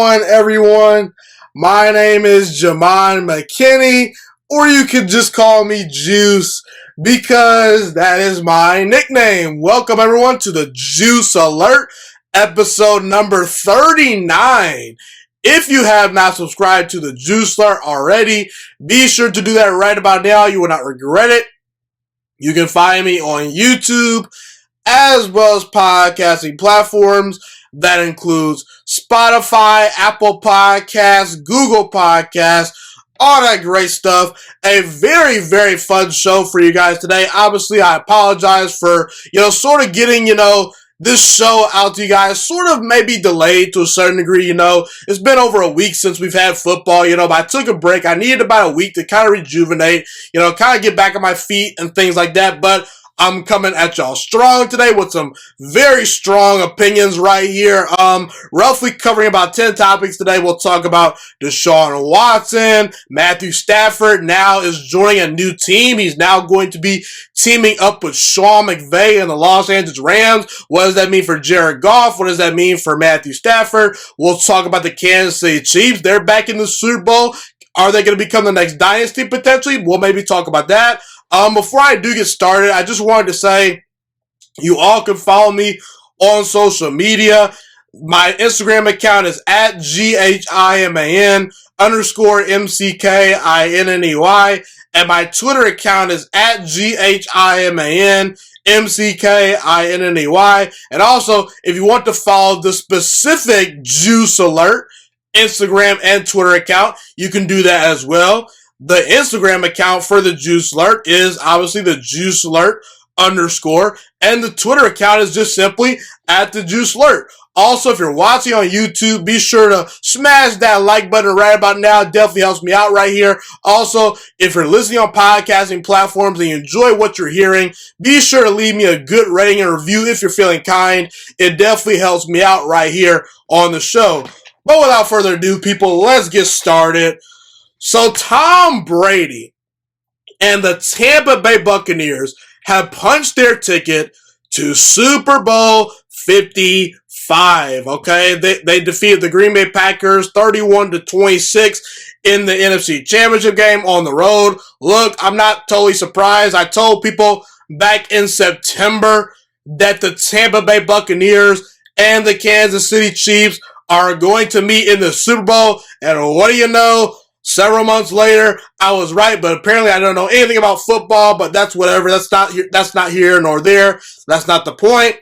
on, everyone? My name is Jamon McKinney, or you could just call me Juice because that is my nickname. Welcome, everyone, to the Juice Alert, episode number 39. If you have not subscribed to the Juice Alert already, be sure to do that right about now. You will not regret it. You can find me on YouTube as well as podcasting platforms. That includes Spotify, Apple Podcasts, Google Podcasts, all that great stuff. A very, very fun show for you guys today. Obviously, I apologize for, sort of getting, this show out to you guys, sort of maybe delayed to a certain degree, It's been over a week since we've had football, but I took a break. I needed about a week to kind of rejuvenate, kind of get back on my feet and things like that, but I'm coming at y'all strong today with some very strong opinions right here. Roughly covering about 10 topics today. We'll talk about Deshaun Watson. Matthew Stafford now is joining a new team. He's now going to be teaming up with Sean McVay and the Los Angeles Rams. What does that mean for Jared Goff? What does that mean for Matthew Stafford? We'll talk about the Kansas City Chiefs. They're back in the Super Bowl. Are they going to become the next dynasty potentially? We'll maybe talk about that. Before I do get started, I just wanted to say you all can follow me on social media. My Instagram account is at GHIMAN_MCKINNEY, and my Twitter account is at GHIMANMCKINNEY. And also, if you want to follow the specific Juice Alert Instagram and Twitter account, you can do that as well. The Instagram account for the Juice Alert is obviously the Juice Alert _, and the Twitter account is just simply at the Juice Alert. Also, if you're watching on YouTube, be sure to smash that like button right about now. It definitely helps me out right here. Also, if you're listening on podcasting platforms and you enjoy what you're hearing, be sure to leave me a good rating and review if you're feeling kind. It definitely helps me out right here on the show. But without further ado, people, let's get started. So Tom Brady and the Tampa Bay Buccaneers have punched their ticket to Super Bowl 55. Okay, they defeated the Green Bay Packers 31-26 in the NFC Championship game on the road. Look, I'm not totally surprised. I told people back in September that the Tampa Bay Buccaneers and the Kansas City Chiefs are going to meet in the Super Bowl, and what do you know? Several months later, I was right, but apparently I don't know anything about football, but that's whatever. That's not here nor there. That's not the point.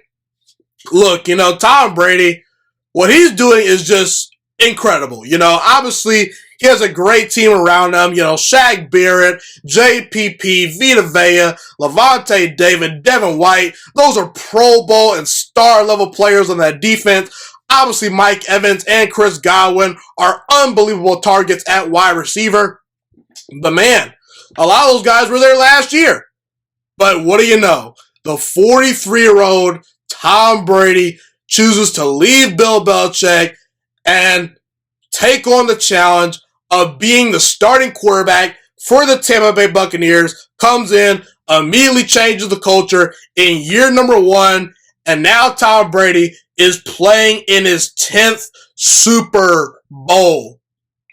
Look, Tom Brady, what he's doing is just incredible. Obviously, he has a great team around him. Shaq Barrett, JPP, Vita Vea, Levante David, Devin White. Those are Pro Bowl and star-level players on that defense. Obviously, Mike Evans and Chris Godwin are unbelievable targets at wide receiver. But man, a lot of those guys were there last year. But what do you know? The 43-year-old Tom Brady chooses to leave Bill Belichick and take on the challenge of being the starting quarterback for the Tampa Bay Buccaneers, comes in, immediately changes the culture in year number 1, and now Tom Brady is playing in his 10th Super Bowl.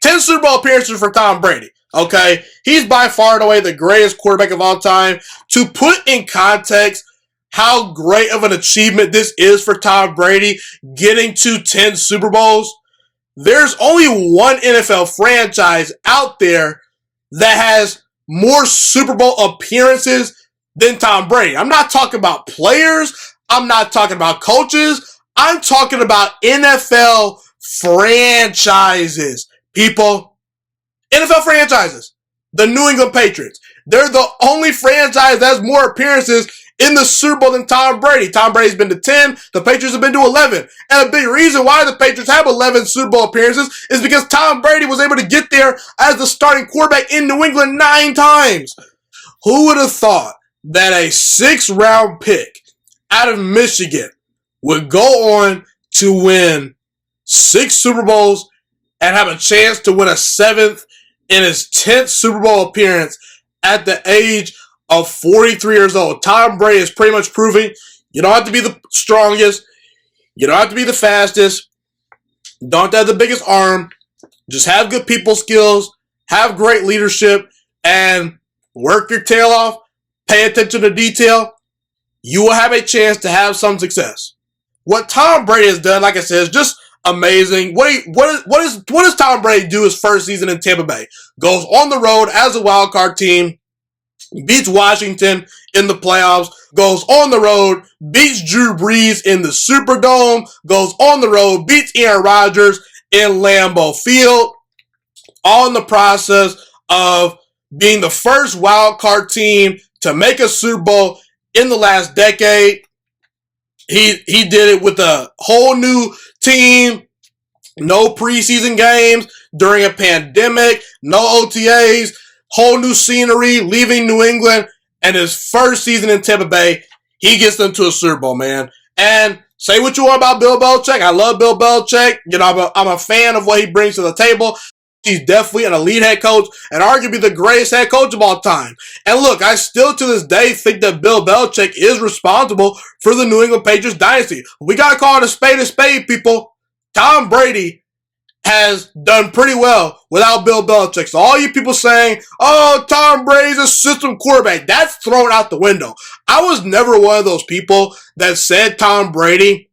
10 Super Bowl appearances for Tom Brady, okay? He's by far and away the greatest quarterback of all time. To put in context how great of an achievement this is for Tom Brady, getting to 10 Super Bowls, there's only one NFL franchise out there that has more Super Bowl appearances than Tom Brady. I'm not talking about players. I'm not talking about coaches. I'm talking about NFL franchises. People, NFL franchises. The New England Patriots. They're the only franchise that has more appearances in the Super Bowl than Tom Brady. Tom Brady's been to 10. The Patriots have been to 11. And a big reason why the Patriots have 11 Super Bowl appearances is because Tom Brady was able to get there as the starting quarterback in New England 9 times. Who would have thought that a 6th-round pick out of Michigan would go on to win 6 Super Bowls and have a chance to win a 7th in his 10th Super Bowl appearance at the age of 43 years old. Tom Brady is pretty much proving you don't have to be the strongest, you don't have to be the fastest, Don't have the biggest arm. Just have good people skills, have great leadership, and work your tail off. Pay attention to detail. You will have a chance to have some success. What Tom Brady has done, like I said, is just amazing. What does Tom Brady do his first season in Tampa Bay? Goes on the road as a wild card team, beats Washington in the playoffs, goes on the road, beats Drew Brees in the Superdome, goes on the road, beats Aaron Rodgers in Lambeau Field, all in the process of being the first wild card team to make a Super Bowl in the last decade. He did it with a whole new team, no preseason games during a pandemic, no OTAs, whole new scenery, leaving New England, and his first season in Tampa Bay, he gets them to a Super Bowl, man. And say what you want about Bill Belichick. I love Bill Belichick. You know, I'm a fan of what he brings to the table. He's definitely an elite head coach and arguably the greatest head coach of all time. And look, I still to this day think that Bill Belichick is responsible for the New England Patriots dynasty. We got to call it a spade, people. Tom Brady has done pretty well without Bill Belichick. So all you people saying, oh, Tom Brady's a system quarterback, that's thrown out the window. I was never one of those people that said Tom Brady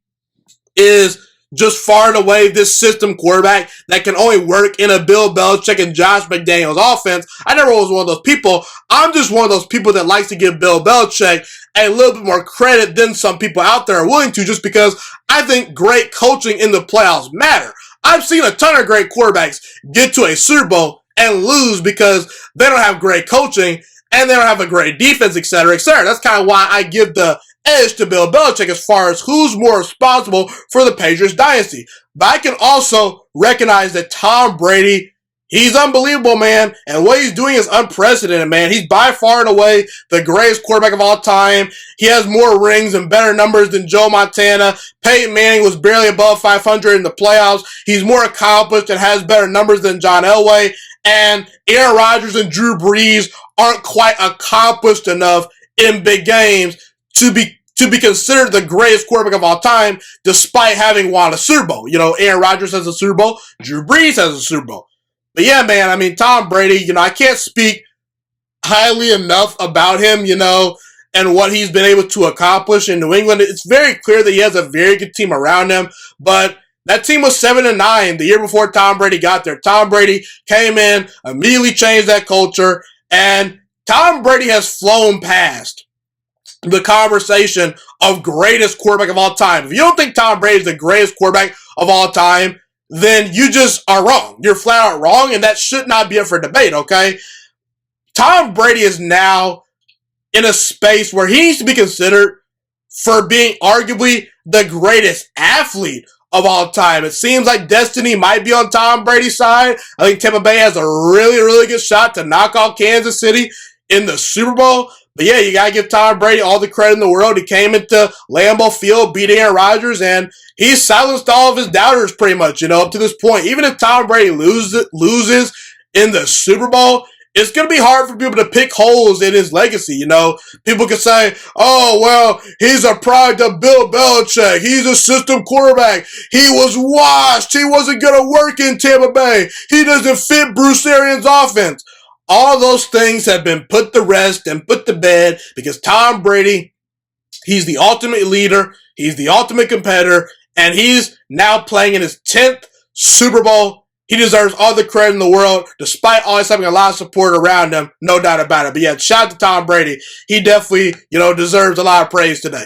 is just far and away this system quarterback that can only work in a Bill Belichick and Josh McDaniels offense. I never was one of those people. I'm just one of those people that likes to give Bill Belichick a little bit more credit than some people out there are willing to, just because I think great coaching in the playoffs matter. I've seen a ton of great quarterbacks get to a Super Bowl and lose because they don't have great coaching and they don't have a great defense, etc., etc. That's kind of why I give the edge to Bill Belichick as far as who's more responsible for the Patriots dynasty. But I can also recognize that Tom Brady, he's unbelievable, man. And what he's doing is unprecedented, man. He's by far and away the greatest quarterback of all time. He has more rings and better numbers than Joe Montana. Peyton Manning was barely above 500 in the playoffs. He's more accomplished and has better numbers than John Elway. And Aaron Rodgers and Drew Brees aren't quite accomplished enough in big games to be considered the greatest quarterback of all time, despite having won a Super Bowl. You know, Aaron Rodgers has a Super Bowl, Drew Brees has a Super Bowl. But yeah, man, I mean, Tom Brady, you know, I can't speak highly enough about him, you know, and what he's been able to accomplish in New England. It's very clear that he has a very good team around him, but that team was 7-9 the year before Tom Brady got there. Tom Brady came in, immediately changed that culture, and Tom Brady has flown past the conversation of greatest quarterback of all time. If you don't think Tom Brady is the greatest quarterback of all time, then you just are wrong. You're flat out wrong, and that should not be up for debate, okay? Tom Brady is now in a space where he needs to be considered for being arguably the greatest athlete of all time. It seems like destiny might be on Tom Brady's side. I think Tampa Bay has a really, really good shot to knock off Kansas City in the Super Bowl. But yeah, you gotta give Tom Brady all the credit in the world. He came into Lambeau Field, beat Aaron Rodgers, and he's silenced all of his doubters pretty much, you know, up to this point. Even if Tom Brady loses in the Super Bowl, it's going to be hard for people to pick holes in his legacy, you know. People can say, oh, well, he's a product of Bill Belichick. He's a system quarterback. He was washed. He wasn't going to work in Tampa Bay. He doesn't fit Bruce Arians' offense. All those things have been put to rest and put to bed because Tom Brady, he's the ultimate leader. He's the ultimate competitor. And he's now playing in his 10th Super Bowl. He deserves all the credit in the world, despite always having a lot of support around him. No doubt about it. But yeah, shout out to Tom Brady. He definitely, you know, deserves a lot of praise today.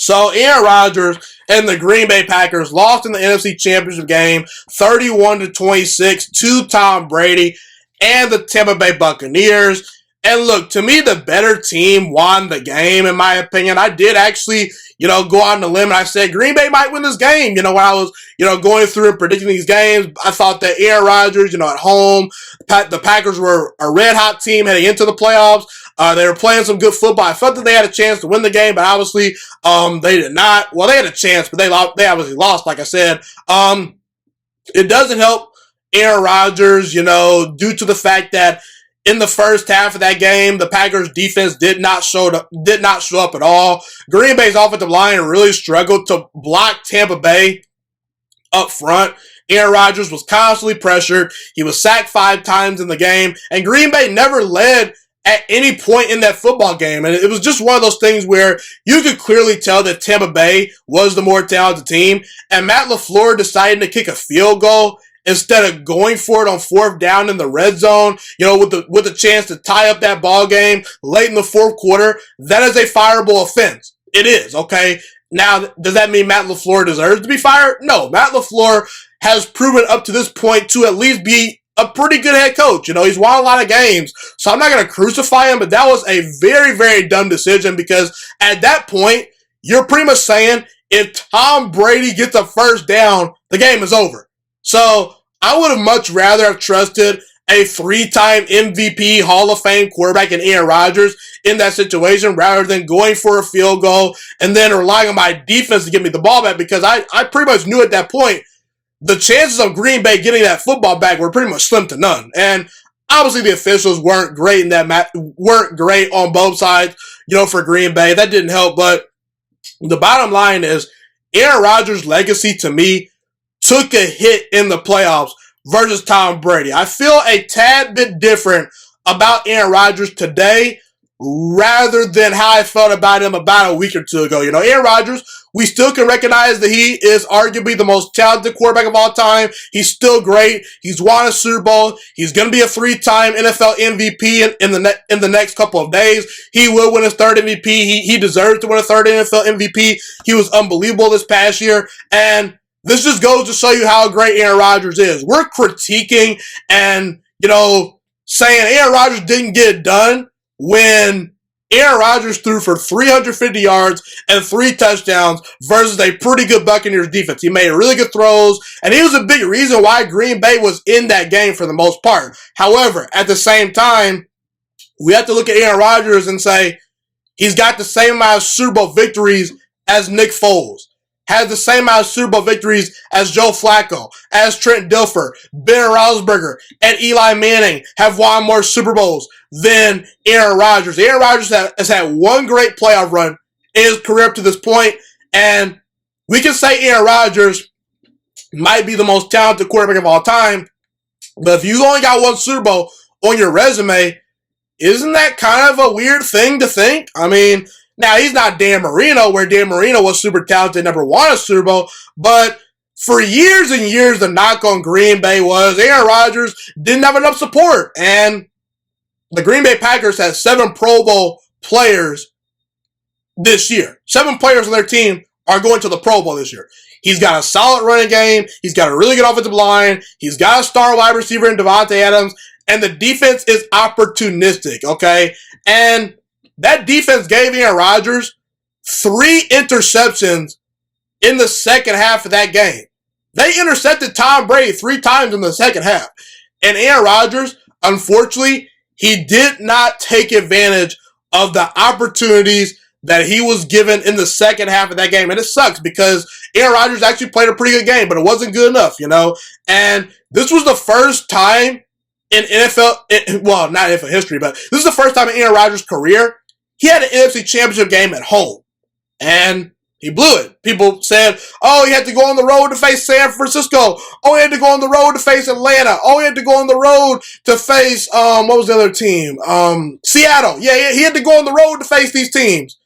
So Aaron Rodgers and the Green Bay Packers lost in the NFC Championship game 31-26 to Tom Brady and the Tampa Bay Buccaneers. And look, to me, the better team won the game, in my opinion. I did actually, you know, go on the limb and I said Green Bay might win this game. You know, when I was, you know, going through and predicting these games, I thought that Aaron Rodgers, you know, at home, the Packers were a red-hot team heading into the playoffs. They were playing some good football. I felt that they had a chance to win the game, but obviously they did not. Well, they had a chance, but they obviously lost, like I said. It doesn't help Aaron Rodgers, you know, due to the fact that in the first half of that game, the Packers defense did not show up at all. Green Bay's offensive line really struggled to block Tampa Bay up front. Aaron Rodgers was constantly pressured. He was sacked 5 times in the game, and Green Bay never led at any point in that football game. And it was just one of those things where you could clearly tell that Tampa Bay was the more talented team. And Matt LaFleur deciding to kick a field goal instead of going for it on 4th down in the red zone, with a chance to tie up that ball game late in the 4th quarter. That is a fireable offense. It is, okay? Now, does that mean Matt LaFleur deserves to be fired? No. Matt LaFleur has proven up to this point to at least be a pretty good head coach. He's won a lot of games, so I'm not going to crucify him, but that was a very, very dumb decision because at that point, you're pretty much saying if Tom Brady gets a 1st down, the game is over. So I would have much rather have trusted a 3-time MVP Hall of Fame quarterback in Aaron Rodgers in that situation rather than going for a field goal and then relying on my defense to get me the ball back because I pretty much knew at that point the chances of Green Bay getting that football back were pretty much slim to none. And obviously the officials weren't great in that weren't great on both sides, for Green Bay. That didn't help. But the bottom line is Aaron Rodgers' legacy to me took a hit in the playoffs versus Tom Brady. I feel a tad bit different about Aaron Rodgers today rather than how I felt about him about a week or two ago. Aaron Rodgers, we still can recognize that he is arguably the most talented quarterback of all time. He's still great. He's won a Super Bowl. He's going to be a 3-time NFL MVP in the next couple of days. He will win his 3rd MVP. He deserves to win a 3rd NFL MVP. He was unbelievable this past year. And this just goes to show you how great Aaron Rodgers is. We're critiquing and, saying Aaron Rodgers didn't get it done when Aaron Rodgers threw for 350 yards and 3 touchdowns versus a pretty good Buccaneers defense. He made really good throws, and he was a big reason why Green Bay was in that game for the most part. However, at the same time, we have to look at Aaron Rodgers and say he's got the same amount of Super Bowl victories as Nick Foles, has the same amount of Super Bowl victories as Joe Flacco, as Trent Dilfer, Ben Roethlisberger, and Eli Manning have won more Super Bowls than Aaron Rodgers. Aaron Rodgers has had one great playoff run in his career up to this point, and we can say Aaron Rodgers might be the most talented quarterback of all time, but if you only got one Super Bowl on your resume, isn't that kind of a weird thing to think? I mean, now he's not Dan Marino, where Dan Marino was super talented, never won a Super Bowl, but for years and years, the knock on Green Bay was Aaron Rodgers didn't have enough support, and the Green Bay Packers had 7 Pro Bowl players this year. 7 players on their team are going to the Pro Bowl this year. He's got a solid running game. He's got a really good offensive line. He's got a star wide receiver in Devontae Adams. And the defense is opportunistic, okay? And that defense gave Aaron Rodgers 3 interceptions in the second half of that game. They intercepted Tom Brady 3 times in the second half. And Aaron Rodgers, unfortunately, he did not take advantage of the opportunities that he was given in the second half of that game. And it sucks because Aaron Rodgers actually played a pretty good game, but it wasn't good enough, And this was the first time in NFL, well, not NFL history, but this is the first time in Aaron Rodgers' career he had an NFC Championship game at home. And he blew it. People said, he had to go on the road to face San Francisco. He had to go on the road to face Atlanta. He had to go on the road to face, what was the other team? Seattle. Yeah, he had to go on the road to face these teams.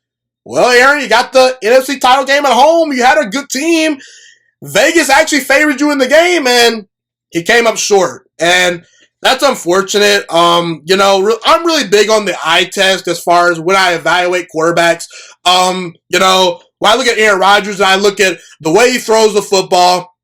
Well, Aaron, you got the NFC title game at home. You had a good team. Vegas actually favored you in the game, and he came up short. And that's unfortunate. I'm really big on the eye test as far as when I evaluate quarterbacks. When I look at Aaron Rodgers and I look at the way he throws the football,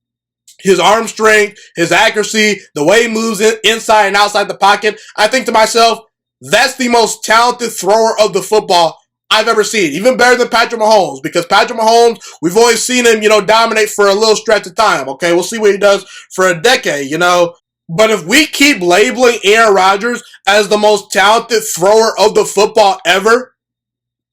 his arm strength, his accuracy, the way he moves inside and outside the pocket, I think to myself, that's the most talented thrower of the football I've ever seen. Even better than Patrick Mahomes, because Patrick Mahomes, we've always seen him, dominate for a little stretch of time. Okay, we'll see what he does for a decade, But if we keep labeling Aaron Rodgers as the most talented thrower of the football ever,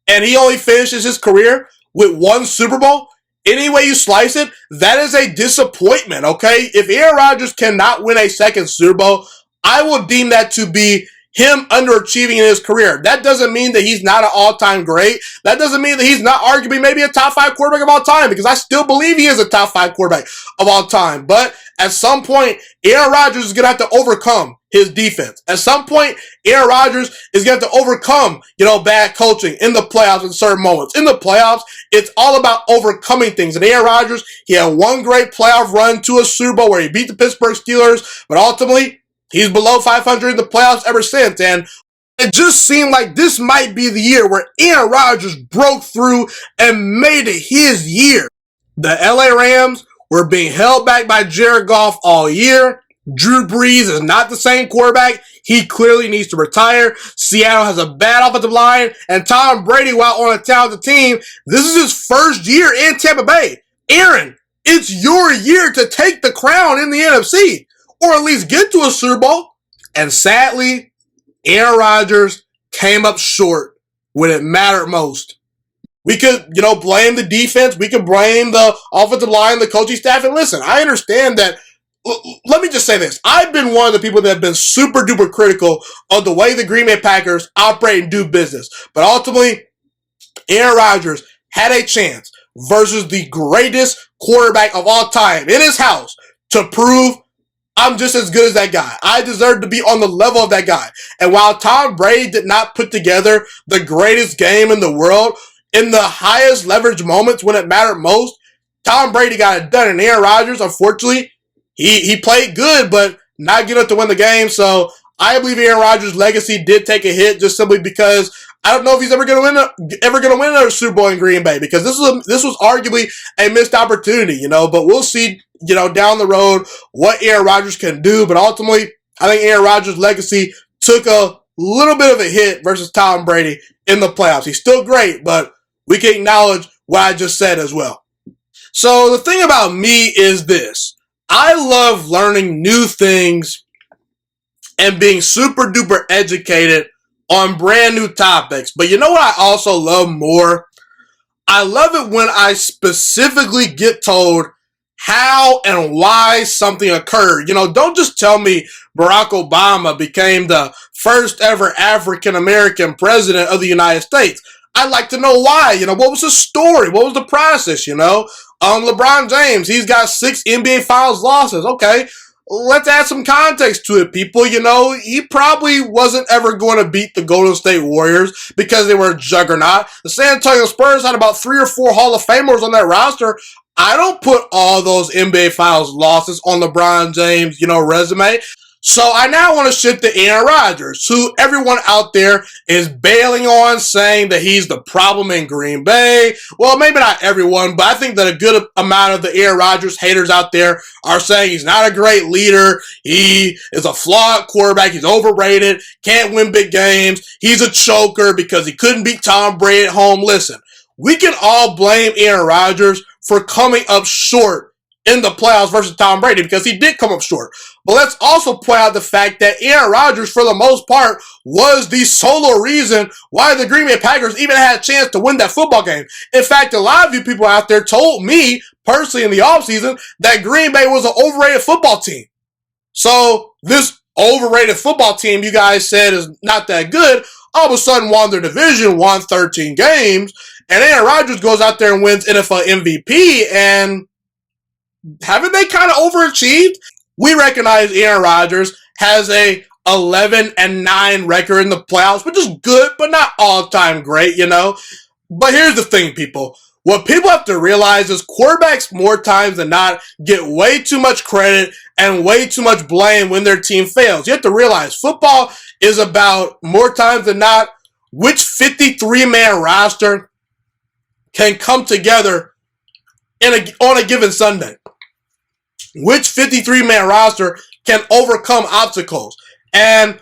and he only finishes his career with 1 Super Bowl, any way you slice it, that is a disappointment, okay? If Aaron Rodgers cannot win a second Super Bowl, I will deem that to be him underachieving in his career. That doesn't mean that he's not an all-time great. That doesn't mean that he's not arguably maybe a top 5 quarterback of all time, because I still believe he is a top 5 quarterback of all time. But at some point, Aaron Rodgers is going to have to overcome his defense. At some point, Aaron Rodgers is going to have to overcome, bad coaching in the playoffs at certain moments. In the playoffs, it's all about overcoming things. And Aaron Rodgers, he had one great playoff run to a Super Bowl where he beat the Pittsburgh Steelers, but ultimately, he's below 500 in the playoffs ever since. And it just seemed like this might be the year where Aaron Rodgers broke through and made it his year. The LA Rams were being held back by Jared Goff all year. Drew Brees is not the same quarterback. He clearly needs to retire. Seattle has a bad offensive line. And Tom Brady, while on a talented team, this is his first year in Tampa Bay. Aaron, it's your year to take the crown in the NFC, or at least get to a Super Bowl. And sadly, Aaron Rodgers came up short when it mattered most. We could, blame the defense. We could blame the offensive line, the coaching staff. And listen, I understand that. Let me just say this. I've been one of the people that have been super duper critical of the way the Green Bay Packers operate and do business. But ultimately, Aaron Rodgers had a chance versus the greatest quarterback of all time in his house to prove I'm just as good as that guy. I deserve to be on the level of that guy. And while Tom Brady did not put together the greatest game in the world, in the highest leverage moments when it mattered most, Tom Brady got it done. And Aaron Rodgers, unfortunately, he played good, but not good enough to win the game. So I believe Aaron Rodgers' legacy did take a hit just simply because I don't know if he's ever going to win another Super Bowl in Green Bay, because this was arguably a missed opportunity, But we'll see, down the road what Aaron Rodgers can do. But ultimately, I think Aaron Rodgers' legacy took a little bit of a hit versus Tom Brady in the playoffs. He's still great, but we can acknowledge what I just said as well. So the thing about me is this. I love learning new things and being super duper educated on brand new topics. But you know what I also love more? I love it when I specifically get told how and why something occurred. Don't just tell me Barack Obama became the first ever African American president of the United States. I'd like to know why. What was the story? What was the process? LeBron James, he's got 6 NBA Finals losses. Okay, let's add some context to it, people. He probably wasn't ever going to beat the Golden State Warriors because they were a juggernaut. The San Antonio Spurs had about 3 or 4 Hall of Famers on that roster. I don't put all those NBA Finals losses on LeBron James, resume. So I now want to shift to Aaron Rodgers, who everyone out there is bailing on, saying that he's the problem in Green Bay. Well, maybe not everyone, but I think that a good amount of the Aaron Rodgers haters out there are saying he's not a great leader. He is a flawed quarterback. He's overrated. Can't win big games. He's a choker because he couldn't beat Tom Brady at home. Listen, we can all blame Aaron Rodgers for coming up short in the playoffs versus Tom Brady, because he did come up short. But let's also point out the fact that Aaron Rodgers, for the most part, was the solo reason why the Green Bay Packers even had a chance to win that football game. In fact, a lot of you people out there told me, personally in the offseason, that Green Bay was an overrated football team. So this overrated football team you guys said is not that good, all of a sudden won their division, won 13 games, and Aaron Rodgers goes out there and wins NFL MVP, and haven't they kind of overachieved? We recognize Aaron Rodgers has a 11-9 record in the playoffs, which is good, but not all-time great, But here's the thing, people. What people have to realize is quarterbacks, more times than not, get way too much credit and way too much blame when their team fails. You have to realize football is about, more times than not, which 53-man roster can come together on a given Sunday. Which 53-man roster can overcome obstacles. And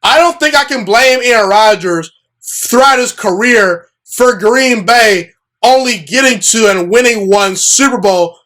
I don't think I can blame Aaron Rodgers throughout his career for Green Bay only getting to and winning one Super Bowl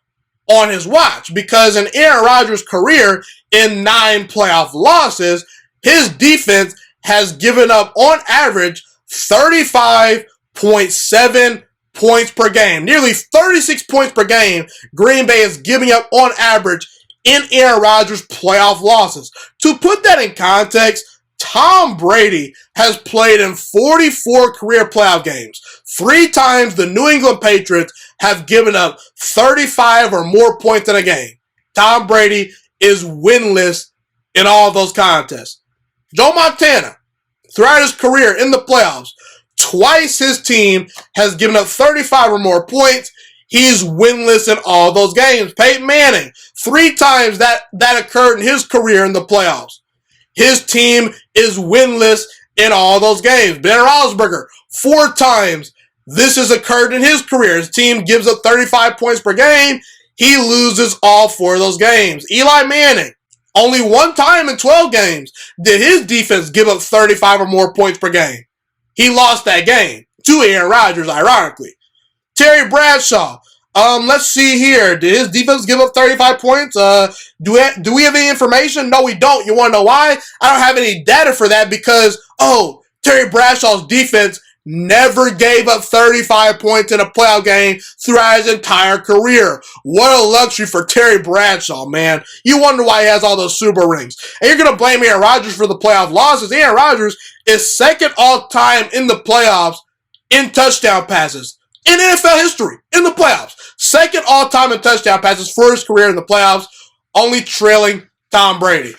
on his watch. Because in Aaron Rodgers' career, in 9 playoff losses, his defense has given up, on average, 35.7 points per game. Nearly 36 points per game Green Bay is giving up on average in Aaron Rodgers' playoff losses. To put that in context, Tom Brady has played in 44 career playoff games. 3 times the New England Patriots have given up 35 or more points in a game. Tom Brady is winless in all of those contests. Joe Montana, throughout his career in the playoffs, twice his team has given up 35 or more points. He's winless in all those games. Peyton Manning, 3 times that occurred in his career in the playoffs. His team is winless in all those games. Ben Roethlisberger, 4 times this has occurred in his career. His team gives up 35 points per game. He loses all 4 of those games. Eli Manning, only 1 time in 12 games did his defense give up 35 or more points per game. He lost that game to Aaron Rodgers, ironically. Terry Bradshaw, let's see here. Did his defense give up 35 points? Do we have any information? No, we don't. You want to know why? I don't have any data for that because, Terry Bradshaw's defense never gave up 35 points in a playoff game throughout his entire career. What a luxury for Terry Bradshaw, man. You wonder why he has all those Super Bowl rings. And you're going to blame Aaron Rodgers for the playoff losses. Aaron Rodgers is second all-time in the playoffs in touchdown passes. In NFL history, in the playoffs. Second all-time in touchdown passes for his career in the playoffs, only trailing Tom Brady.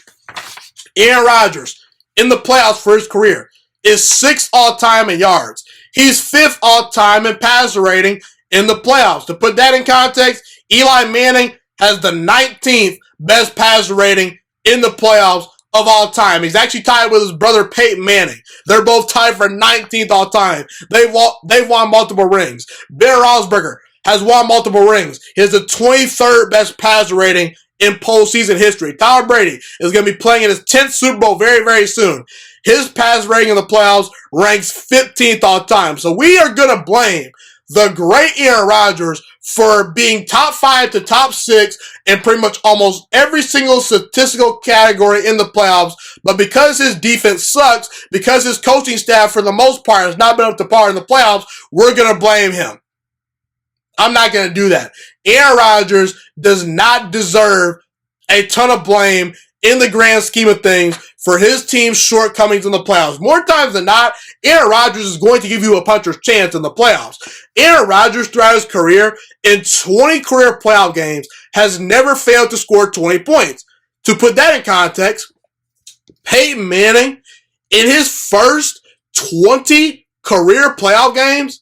Aaron Rodgers, in the playoffs for his career, is 6th all-time in yards. He's 5th all-time in passer rating in the playoffs. To put that in context, Eli Manning has the 19th best passer rating in the playoffs of all time. He's actually tied with his brother Peyton Manning. They're both tied for 19th all time. They've won multiple rings. Ben Roethlisberger has won multiple rings. He has the 23rd best passer rating in postseason history. Tom Brady is going to be playing in his 10th Super Bowl very, very soon. His pass rating in the playoffs ranks 15th all time. So we are going to blame the great Aaron Rodgers for being top 5 to top 6 in pretty much almost every single statistical category in the playoffs. But because his defense sucks, because his coaching staff for the most part has not been up to par in the playoffs, we're going to blame him. I'm not going to do that. Aaron Rodgers does not deserve a ton of blame in the grand scheme of things for his team's shortcomings in the playoffs. More times than not, Aaron Rodgers is going to give you a puncher's chance in the playoffs. Aaron Rodgers, throughout his career, in 20 career playoff games, has never failed to score 20 points. To put that in context, Peyton Manning, in his first 20 career playoff games,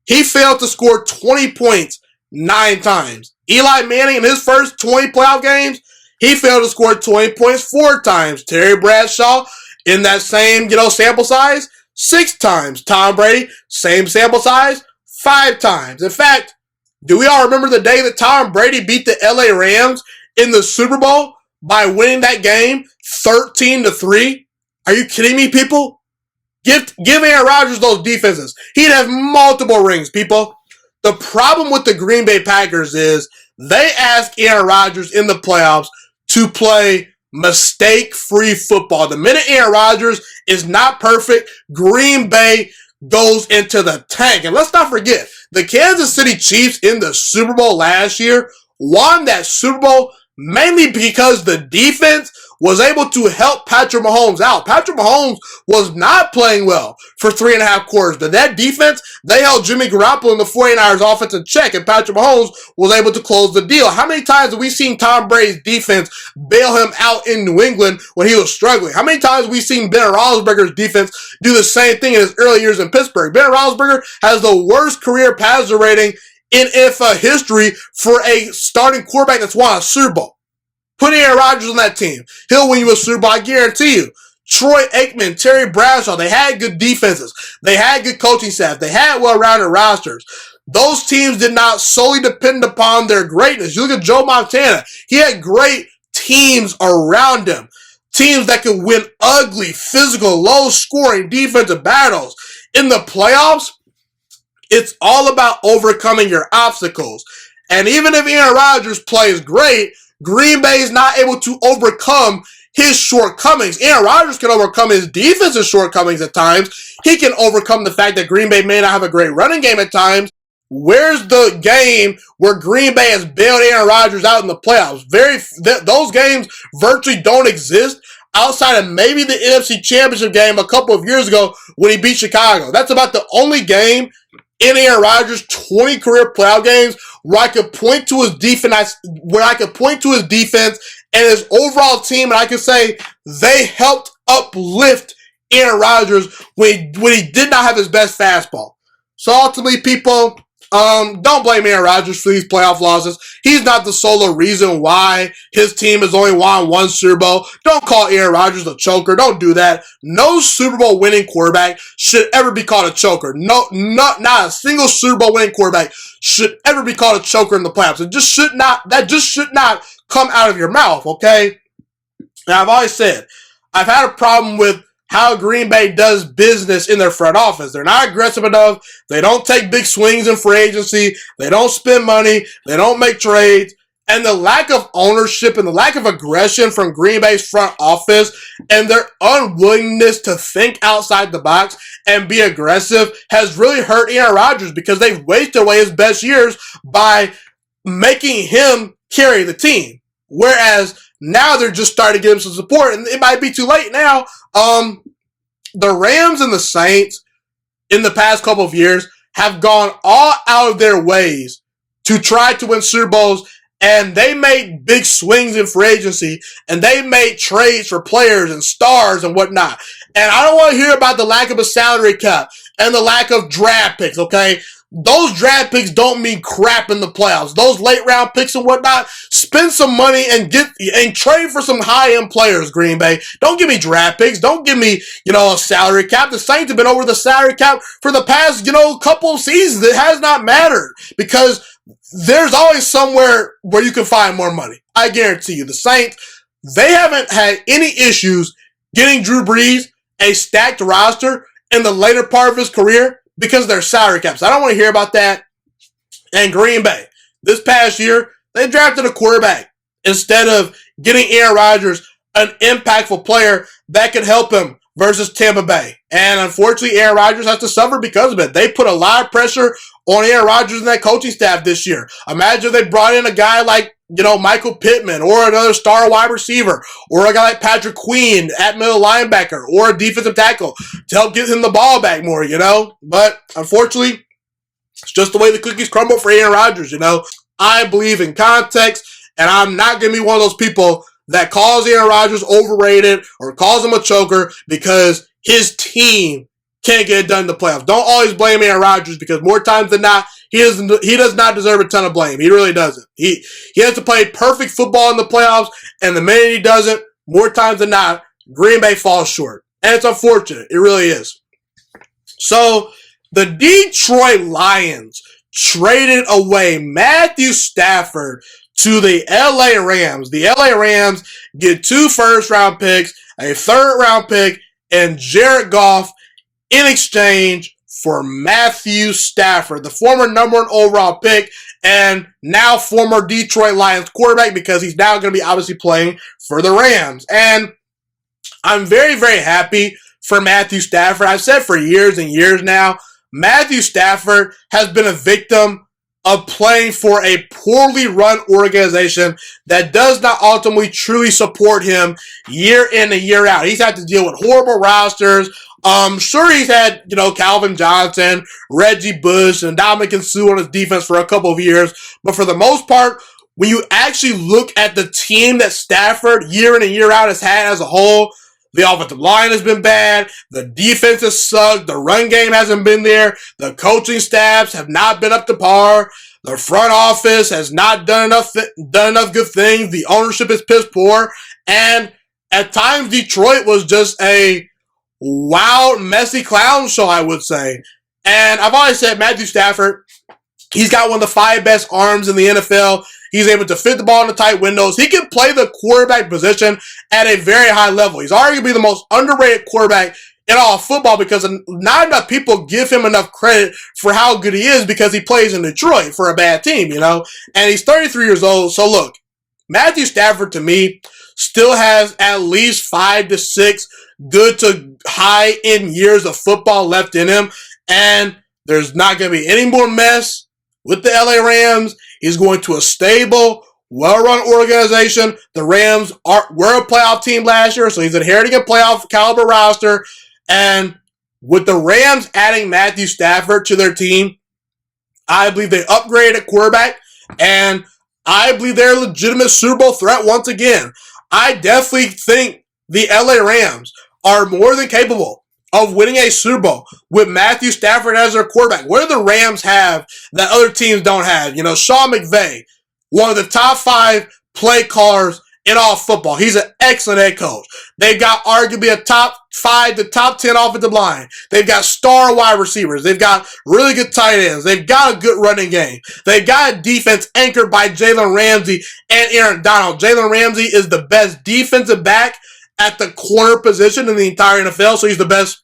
he failed to score 20 points 9 times. Eli Manning, in his first 20 playoff games, he failed to score 20 points 4 times. Terry Bradshaw, in that same, sample size, 6 times. Tom Brady, same sample size, 5 times. In fact, do we all remember the day that Tom Brady beat the LA Rams in the Super Bowl by winning that game 13-3? Are you kidding me, people? Give Aaron Rodgers those defenses. He'd have multiple rings, people. The problem with the Green Bay Packers is they ask Aaron Rodgers in the playoffs to play mistake-free football. The minute Aaron Rodgers is not perfect, Green Bay goes into the tank. And let's not forget, the Kansas City Chiefs in the Super Bowl last year won that Super Bowl mainly because the defense was able to help Patrick Mahomes out. Patrick Mahomes was not playing well for 3.5 quarters, but that defense, they held Jimmy Garoppolo and the 49ers offense in check, and Patrick Mahomes was able to close the deal. How many times have we seen Tom Brady's defense bail him out in New England when he was struggling? How many times have we seen Ben Roethlisberger's defense do the same thing in his early years in Pittsburgh? Ben Roethlisberger has the worst career passer rating in NFL history for a starting quarterback that's won a Super Bowl. Put Aaron Rodgers on that team. He'll win you a Super Bowl, I guarantee you. Troy Aikman, Terry Bradshaw, they had good defenses. They had good coaching staff. They had well-rounded rosters. Those teams did not solely depend upon their greatness. You look at Joe Montana. He had great teams around him. Teams that could win ugly, physical, low-scoring defensive battles. In the playoffs, it's all about overcoming your obstacles. And even if Aaron Rodgers plays great, Green Bay is not able to overcome his shortcomings. Aaron Rodgers can overcome his defensive shortcomings at times. He can overcome the fact that Green Bay may not have a great running game at times. Where's the game where Green Bay has bailed Aaron Rodgers out in the playoffs? Those games virtually don't exist. outside of maybe the NFC Championship game a couple of years ago when he beat Chicago. That's about the only game in Aaron Rodgers' 20 career playoff games where I could point to his defense, and his overall team, and I can say they helped uplift Aaron Rodgers when he did not have his best fastball. So ultimately, people, don't blame Aaron Rodgers for these playoff losses. He's not the solo reason why his team has only won one Super Bowl. Don't call Aaron Rodgers a choker. Don't do that. No Super Bowl winning quarterback should ever be called a choker. Not a single Super Bowl winning quarterback should ever be called a choker in the playoffs. That just should not come out of your mouth, okay? And I've always said, I've had a problem with how Green Bay does business in their front office. They're not aggressive enough. They don't take big swings in free agency. They don't spend money. They don't make trades. And the lack of ownership and the lack of aggression from Green Bay's front office and their unwillingness to think outside the box and be aggressive has really hurt Aaron Rodgers because they've wasted away his best years by making him carry the team. Whereas now they're just starting to give him some support, and it might be too late now. The Rams and the Saints in the past couple of years have gone all out of their ways to try to win Super Bowls, and they made big swings in free agency, and they made trades for players and stars and whatnot. And I don't want to hear about the lack of a salary cap and the lack of draft picks, okay? Those draft picks don't mean crap in the playoffs. Those late round picks and whatnot, spend some money and trade for some high end players, Green Bay. Don't give me draft picks. Don't give me, a salary cap. The Saints have been over the salary cap for the past, couple of seasons. It has not mattered because there's always somewhere where you can find more money. I guarantee you. The Saints, they haven't had any issues getting Drew Brees a stacked roster in the later part of his career because of their salary caps. I don't want to hear about that. And Green Bay, this past year, they drafted a quarterback instead of getting Aaron Rodgers an impactful player that could help him versus Tampa Bay. And unfortunately, Aaron Rodgers has to suffer because of it. They put a lot of pressure on Aaron Rodgers and that coaching staff this year. Imagine if they brought in a guy like, Michael Pittman or another star wide receiver or a guy like Patrick Queen at middle linebacker or a defensive tackle to help get him the ball back more, But unfortunately, it's just the way the cookies crumble for Aaron Rodgers, I believe in context, and I'm not going to be one of those people that calls Aaron Rodgers overrated or calls him a choker because his team can't get it done in the playoffs. Don't always blame Aaron Rodgers because more times than not, he does not deserve a ton of blame. He really doesn't. He has to play perfect football in the playoffs, and the minute he doesn't, more times than not, Green Bay falls short. And it's unfortunate. It really is. So, the Detroit Lions traded away Matthew Stafford to the LA Rams. The LA Rams get 2 first-round picks, a third-round pick, and Jared Goff in exchange for Matthew Stafford, the former number 1 overall pick and now former Detroit Lions quarterback because he's now going to be obviously playing for the Rams. And I'm very, very happy for Matthew Stafford. I've said for years and years now, Matthew Stafford has been a victim of playing for a poorly run organization that does not ultimately truly support him year in and year out. He's had to deal with horrible rosters. Sure, he's had, Calvin Johnson, Reggie Bush, and Dominican Sue on his defense for a couple of years. But for the most part, when you actually look at the team that Stafford year in and year out has had as a whole, the offensive line has been bad. The defense has sucked. The run game hasn't been there. The coaching staffs have not been up to par. The front office has not done enough good things. The ownership is piss poor. And at times, Detroit was just a wild, messy clown show, I would say. And I've always said Matthew Stafford, he's got one of the 5 best arms in the NFL. He's able to fit the ball in the tight windows. He can play the quarterback position at a very high level. He's arguably the most underrated quarterback in all of football because not enough people give him enough credit for how good he is because he plays in Detroit for a bad team, And he's 33 years old. So look, Matthew Stafford to me still has at least 5 to 6 good to high end years of football left in him. And there's not going to be any more mess with the LA Rams. He's going to a stable, well-run organization. The Rams were a playoff team last year, so he's inheriting a playoff caliber roster. And with the Rams adding Matthew Stafford to their team, I believe they upgraded at quarterback, and I believe they're a legitimate Super Bowl threat once again. I definitely think the LA Rams are more than capable of winning a Super Bowl with Matthew Stafford as their quarterback. What do the Rams have that other teams don't have? You know, Sean McVay, one of the top 5 play callers in all football. He's an excellent head coach. They've got arguably a top 5 to top 10 offensive line. They've got star wide receivers. They've got really good tight ends. They've got a good running game. They've got a defense anchored by Jalen Ramsey and Aaron Donald. Jalen Ramsey is the best defensive back at the corner position in the entire NFL, so he's the best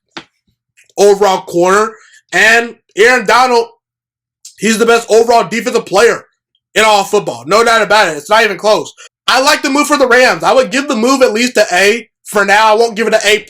overall corner. And Aaron Donald, he's the best overall defensive player in all football. No doubt about it. It's not even close. I like the move for the Rams. I would give the move at least an A. For now, I won't give it an A+,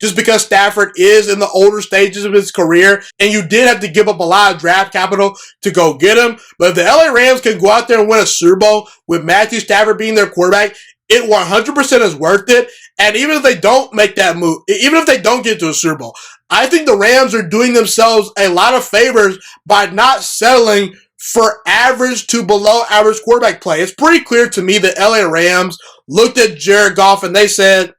just because Stafford is in the older stages of his career, and you did have to give up a lot of draft capital to go get him. But if the LA Rams can go out there and win a Super Bowl with Matthew Stafford being their quarterback, it 100% is worth it. And even if they don't make that move, even if they don't get to a Super Bowl, I think the Rams are doing themselves a lot of favors by not settling for average to below average quarterback play. It's pretty clear to me that LA Rams looked at Jared Goff and they said,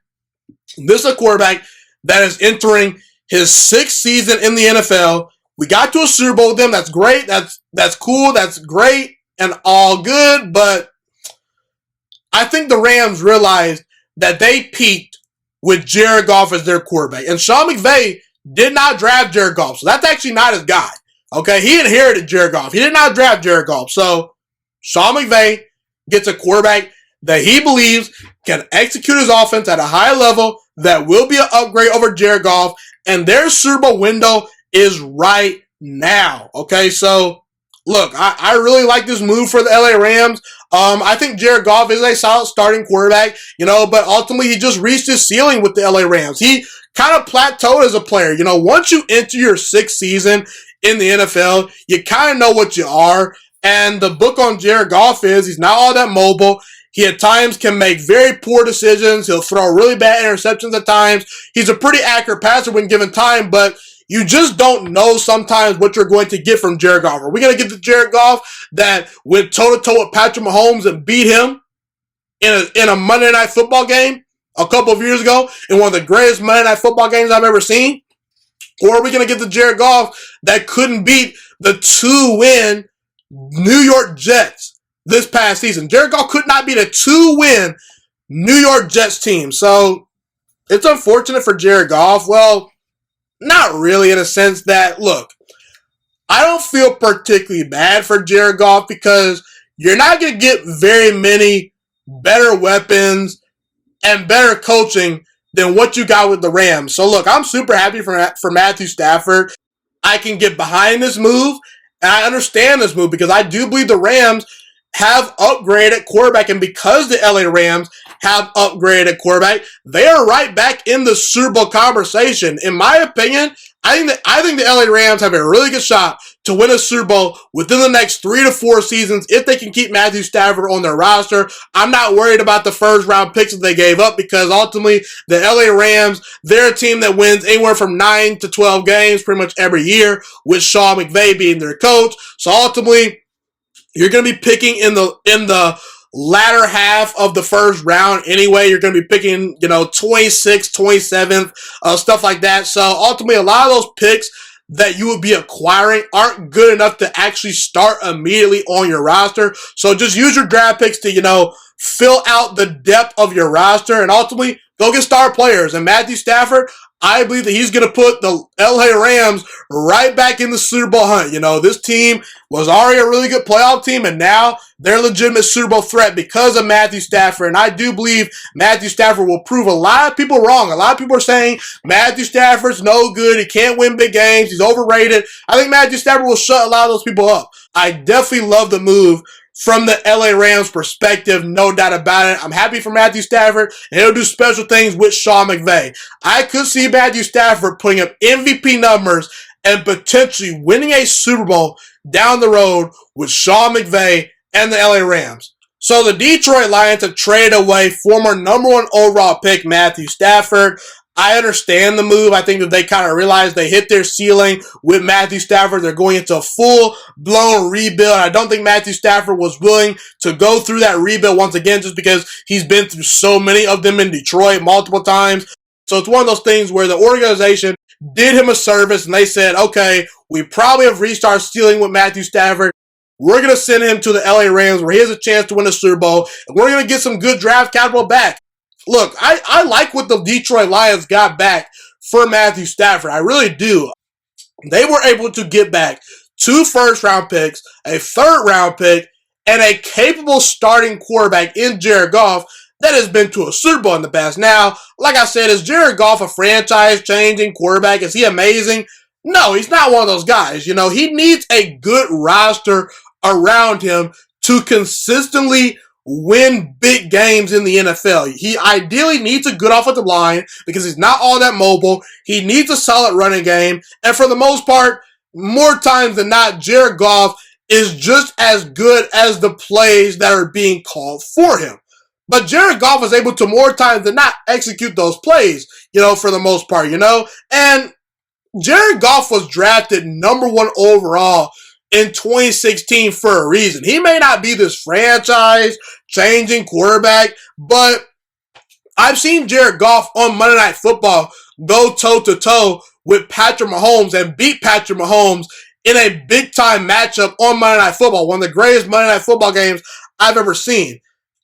this is a quarterback that is entering his 6th season in the NFL. We got to a Super Bowl with him. That's great. That's cool. That's great and all good. But I think the Rams realized that they peaked with Jared Goff as their quarterback. And Sean McVay did not draft Jared Goff. So that's actually not his guy. Okay, he inherited Jared Goff. He did not draft Jared Goff. So Sean McVay gets a quarterback that he believes can execute his offense at a high level, that will be an upgrade over Jared Goff, and their Super Bowl window is right now. Okay, so look, I really like this move for the LA Rams. I think Jared Goff is a solid starting quarterback, but ultimately he just reached his ceiling with the LA Rams. He kind of plateaued as a player. Once you enter your 6th season in the NFL, you kind of know what you are. And the book on Jared Goff is he's not all that mobile. He at times can make very poor decisions. He'll throw really bad interceptions at times. He's a pretty accurate passer when given time, but you just don't know sometimes what you're going to get from Jared Goff. Are we going to get the Jared Goff that went toe-to-toe with Patrick Mahomes and beat him in a Monday Night Football game a couple of years ago, in one of the greatest Monday Night Football games I've ever seen? Or are we going to get the Jared Goff that couldn't beat the 2-win New York Jets this past season? Jared Goff could not beat a 2-win New York Jets team. So it's unfortunate for Jared Goff. Well, not really, in a sense that, look, I don't feel particularly bad for Jared Goff because you're not going to get very many better weapons and better coaching than what you got with the Rams. So look, I'm super happy for Matthew Stafford. I can get behind this move, and I understand this move because I do believe the Rams have upgraded quarterback, and because the LA Rams have upgraded quarterback, they are right back in the Super Bowl conversation. In my opinion, I think the LA Rams have a really good shot to win a Super Bowl within the next 3 to 4 seasons if they can keep Matthew Stafford on their roster. I'm not worried about the first round picks that they gave up because ultimately the LA Rams, they're a team that wins anywhere from 9 to 12 games pretty much every year with Sean McVay being their coach. So ultimately, you're going to be picking in the latter half of the first round anyway. You're going to be picking, 26th, 27th, stuff like that. So ultimately, a lot of those picks that you would be acquiring aren't good enough to actually start immediately on your roster. So just use your draft picks to, fill out the depth of your roster and ultimately go get star players. And Matthew Stafford, I believe that he's going to put the LA Rams right back in the Super Bowl hunt. This team was already a really good playoff team, and now they're a legitimate Super Bowl threat because of Matthew Stafford. And I do believe Matthew Stafford will prove a lot of people wrong. A lot of people are saying Matthew Stafford's no good. He can't win big games. He's overrated. I think Matthew Stafford will shut a lot of those people up. I definitely love the move from the LA Rams perspective, no doubt about it. I'm happy for Matthew Stafford, and he'll do special things with Sean McVay. I could see Matthew Stafford putting up MVP numbers and potentially winning a Super Bowl down the road with Sean McVay and the LA Rams. So the Detroit Lions have traded away former number 1 overall pick Matthew Stafford. I understand the move. I think that they kind of realized they hit their ceiling with Matthew Stafford. They're going into a full-blown rebuild. I don't think Matthew Stafford was willing to go through that rebuild once again just because he's been through so many of them in Detroit multiple times. So it's one of those things where the organization did him a service and they said, okay, we probably have reached our ceiling with Matthew Stafford. We're going to send him to the LA Rams where he has a chance to win a Super Bowl. And we're going to get some good draft capital back. Look, I like what the Detroit Lions got back for Matthew Stafford. I really do. They were able to get back 2 first-round picks, a third-round pick, and a capable starting quarterback in Jared Goff that has been to a Super Bowl in the past. Now, like I said, is Jared Goff a franchise-changing quarterback? Is he amazing? No, he's not one of those guys. You know, he needs a good roster around him to consistently win big games in the NFL. He ideally needs a good offensive line because he's not all that mobile. He needs a solid running game. And for the most part, more times than not, Jared Goff is just as good as the plays that are being called for him. But Jared Goff is able to more times than not execute those plays, you know, for the most part, you know. And Jared Goff was drafted number 1 overall in 2016 for a reason. He may not be this franchise-changing quarterback, but I've seen Jared Goff on Monday Night Football go toe-to-toe with Patrick Mahomes and beat Patrick Mahomes in a big-time matchup on Monday Night Football, one of the greatest Monday Night Football games I've ever seen.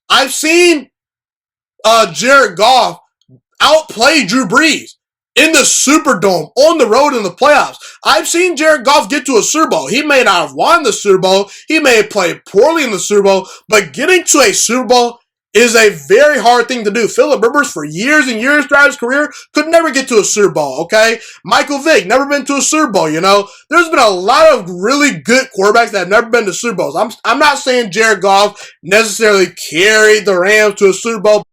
I've seen Jared Goff outplay Drew Brees in the Superdome, on the road in the playoffs. I've seen Jared Goff get to a Super Bowl. He may not have won the Super Bowl. He may have played poorly in the Super Bowl. But getting to a Super Bowl is a very hard thing to do. Philip Rivers, for years and years throughout his career, could never get to a Super Bowl, okay? Michael Vick, never been to a Super Bowl, you know? There's been a lot of really good quarterbacks that have never been to Super Bowls. I'm not saying Jared Goff necessarily carried the Rams to a Super Bowl.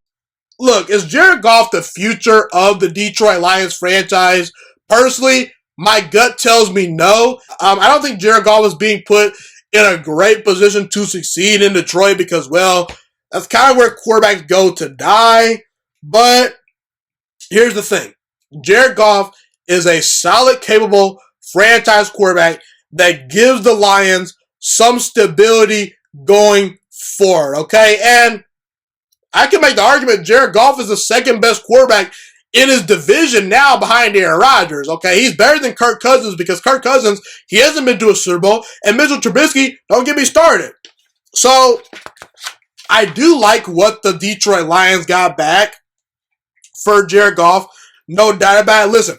Look, is Jared Goff the future of the Detroit Lions franchise? Personally, my gut tells me no. I don't think Jared Goff is being put in a great position to succeed in Detroit because, well, that's kind of where quarterbacks go to die. But here's the thing. Jared Goff is a solid, capable franchise quarterback that gives the Lions some stability going forward, okay? And I can make the argument Jared Goff is the second best quarterback in his division now behind Aaron Rodgers, okay? He's better than Kirk Cousins because Kirk Cousins, he hasn't been to a Super Bowl, and Mitchell Trubisky, don't get me started. So, I do like what the Detroit Lions got back for Jared Goff. No doubt about it. Listen,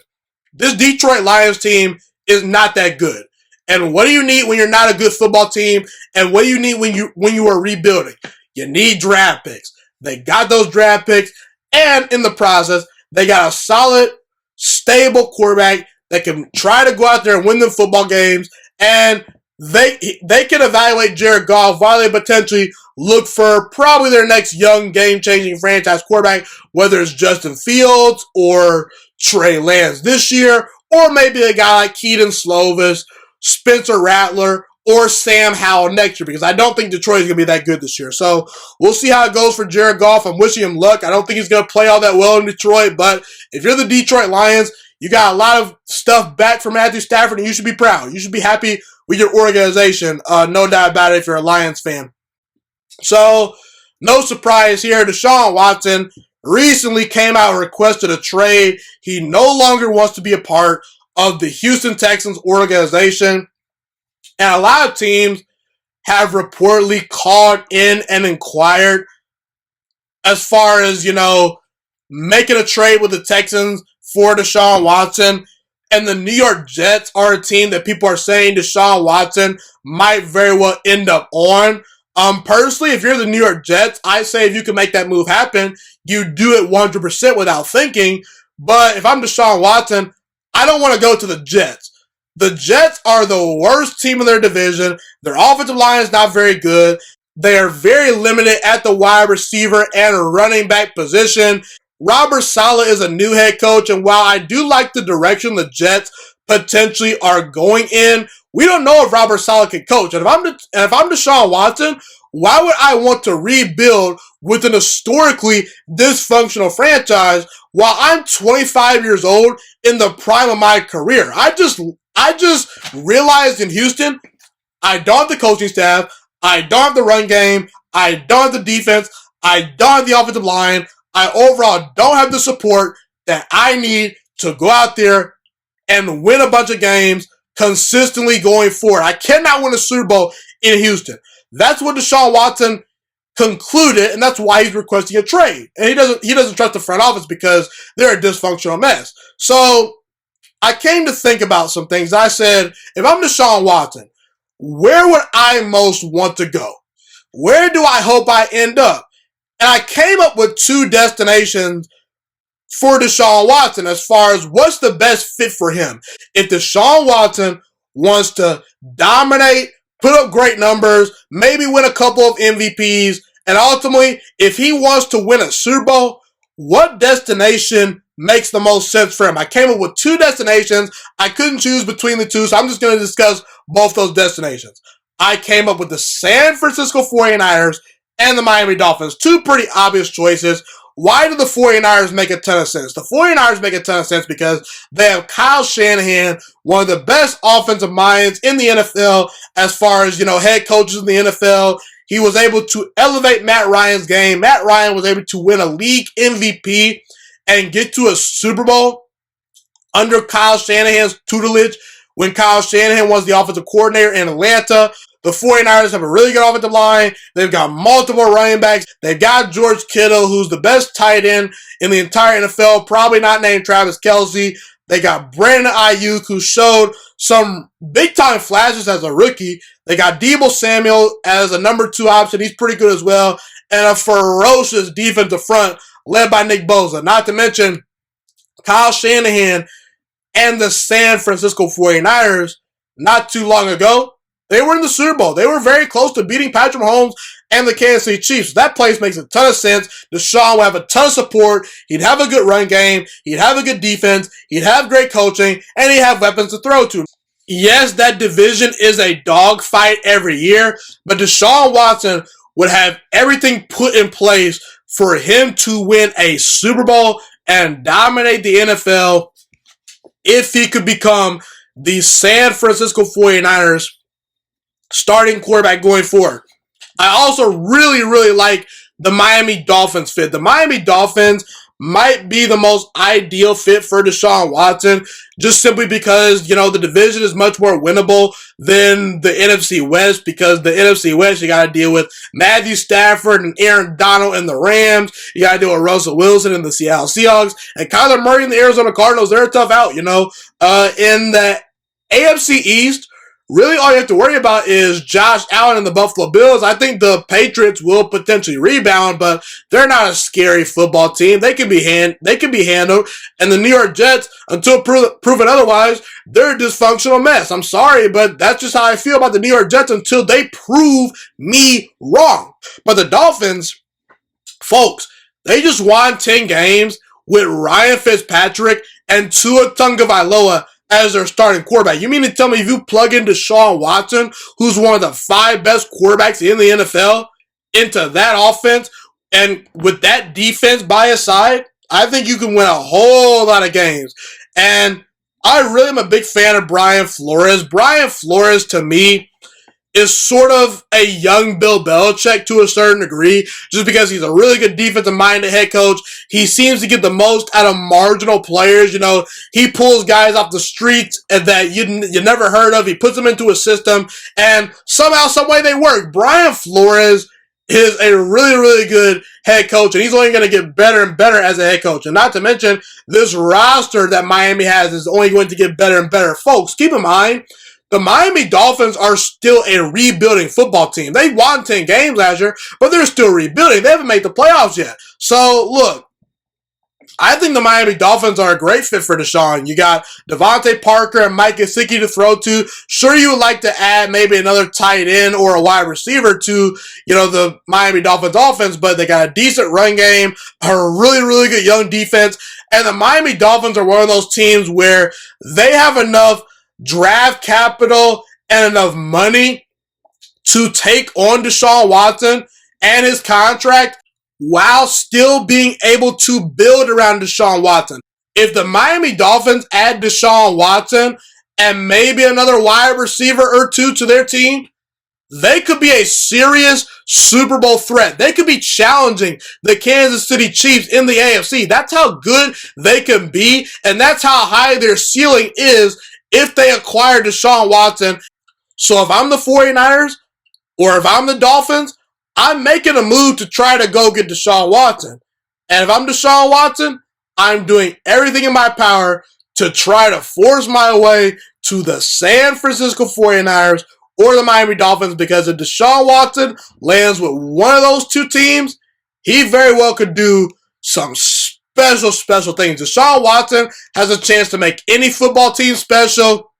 this Detroit Lions team is not that good. And what do you need when you're not a good football team? And what do you need when you are rebuilding? You need draft picks. They got those draft picks, and in the process, they got a solid, stable quarterback that can try to go out there and win them football games, and they can evaluate Jared Goff while they potentially look for probably their next young, game-changing franchise quarterback, whether it's Justin Fields or Trey Lance this year, or maybe a guy like Keaton Slovis, Spencer Rattler, or Sam Howell next year, because I don't think Detroit is going to be that good this year. So we'll see how it goes for Jared Goff. I'm wishing him luck. I don't think he's going to play all that well in Detroit, but if you're the Detroit Lions, you got a lot of stuff back from Matthew Stafford, and you should be proud. You should be happy with your organization, no doubt about it, if you're a Lions fan. So, no surprise here, Deshaun Watson recently came out and requested a trade. He no longer wants to be a part of the Houston Texans organization. And a lot of teams have reportedly called in and inquired as far as, making a trade with the Texans for Deshaun Watson. And the New York Jets are a team that people are saying Deshaun Watson might very well end up on. Personally, if you're the New York Jets, I say if you can make that move happen, you do it 100% without thinking. But if I'm Deshaun Watson, I don't want to go to the Jets. The Jets are the worst team in their division. Their offensive line is not very good. They are very limited at the wide receiver and running back position. Robert Saleh is a new head coach, and while I do like the direction the Jets potentially are going in, we don't know if Robert Saleh can coach. And if I'm Deshaun Watson, Why would I want to rebuild with an historically dysfunctional franchise while I'm 25 years old in the prime of my career? I just realized in Houston, I don't have the coaching staff, I don't have the run game, I don't have the defense, I don't have the offensive line, I overall don't have the support that I need to go out there and win a bunch of games consistently going forward. I cannot win a Super Bowl in Houston. That's what Deshaun Watson concluded, and that's why he's requesting a trade. And he doesn't trust the front office because they're a dysfunctional mess. So I came to think about some things. I said, if I'm Deshaun Watson, where would I most want to go? Where do I hope I end up? And I came up with two destinations for Deshaun Watson as far as what's the best fit for him. If Deshaun Watson wants to dominate, put up great numbers, maybe win a couple of MVPs, and ultimately, if he wants to win a Super Bowl, what destination makes the most sense for him? I came up with two destinations. I couldn't choose between the two, so I'm just going to discuss both those destinations. I came up with the San Francisco 49ers and the Miami Dolphins. Two pretty obvious choices. Why do the 49ers make a ton of sense? The 49ers make a ton of sense because they have Kyle Shanahan, one of the best offensive minds in the NFL as far as, head coaches in the NFL. He was able to elevate Matt Ryan's game. Matt Ryan was able to win a league MVP and get to a Super Bowl under Kyle Shanahan's tutelage when Kyle Shanahan was the offensive coordinator in Atlanta. The 49ers have a really good offensive line. They've got multiple running backs. They've got George Kittle, who's the best tight end in the entire NFL, probably not named Travis Kelce. They got Brandon Ayuk, who showed some big-time flashes as a rookie. They got Deebo Samuel as a number 2 option. He's pretty good as well. And a ferocious defensive front led by Nick Bosa. Not to mention Kyle Shanahan and the San Francisco 49ers not too long ago. They were in the Super Bowl. They were very close to beating Patrick Mahomes and the Kansas City Chiefs. That place makes a ton of sense. Deshaun will have a ton of support. He'd have a good run game. He'd have a good defense. He'd have great coaching. And he'd have weapons to throw to. Yes, that division is a dogfight every year. But Deshaun Watson would have everything put in place for him to win a Super Bowl and dominate the NFL if he could become the San Francisco 49ers starting quarterback going forward. I also really, really like the Miami Dolphins fit. The Miami Dolphins might be the most ideal fit for Deshaun Watson, just simply because, the division is much more winnable than the NFC West, because the NFC West, you got to deal with Matthew Stafford and Aaron Donald and the Rams. You got to deal with Russell Wilson and the Seattle Seahawks, and Kyler Murray and the Arizona Cardinals. They're a tough out, in the AFC East. Really, all you have to worry about is Josh Allen and the Buffalo Bills. I think the Patriots will potentially rebound, but they're not a scary football team. They can be handled. And the New York Jets, until proven otherwise, they're a dysfunctional mess. I'm sorry, but that's just how I feel about the New York Jets until they prove me wrong. But the Dolphins, folks, they just won 10 games with Ryan Fitzpatrick and Tua Tagovailoa as their starting quarterback. You mean to tell me if you plug in Deshaun Watson, who's one of the 5 best quarterbacks in the NFL, into that offense, and with that defense by his side, I think you can win a whole lot of games. And I really am a big fan of Brian Flores. Brian Flores, to me, is sort of a young Bill Belichick to a certain degree, just because he's a really good defensive-minded head coach. He seems to get the most out of marginal players. He pulls guys off the streets that you never heard of. He puts them into a system, and somehow, some way they work. Brian Flores is a really, really good head coach, and he's only going to get better and better as a head coach. And not to mention, this roster that Miami has is only going to get better and better. Folks, keep in mind, the Miami Dolphins are still a rebuilding football team. They won 10 games last year, but they're still rebuilding. They haven't made the playoffs yet. So, look, I think the Miami Dolphins are a great fit for Deshaun. You got Devontae Parker and Mike Gesicki to throw to. Sure, you would like to add maybe another tight end or a wide receiver to, the Miami Dolphins offense, but they got a decent run game, a really, really good young defense, and the Miami Dolphins are one of those teams where they have enough draft capital and enough money to take on Deshaun Watson and his contract while still being able to build around Deshaun Watson. If the Miami Dolphins add Deshaun Watson and maybe another wide receiver or two to their team, they could be a serious Super Bowl threat. They could be challenging the Kansas City Chiefs in the AFC. That's how good they can be, and that's how high their ceiling is if they acquire Deshaun Watson. So if I'm the 49ers or if I'm the Dolphins, I'm making a move to try to go get Deshaun Watson. And if I'm Deshaun Watson, I'm doing everything in my power to try to force my way to the San Francisco 49ers or the Miami Dolphins, because if Deshaun Watson lands with one of those two teams, he very well could do some special things. Deshaun Watson has a chance to make any football team special,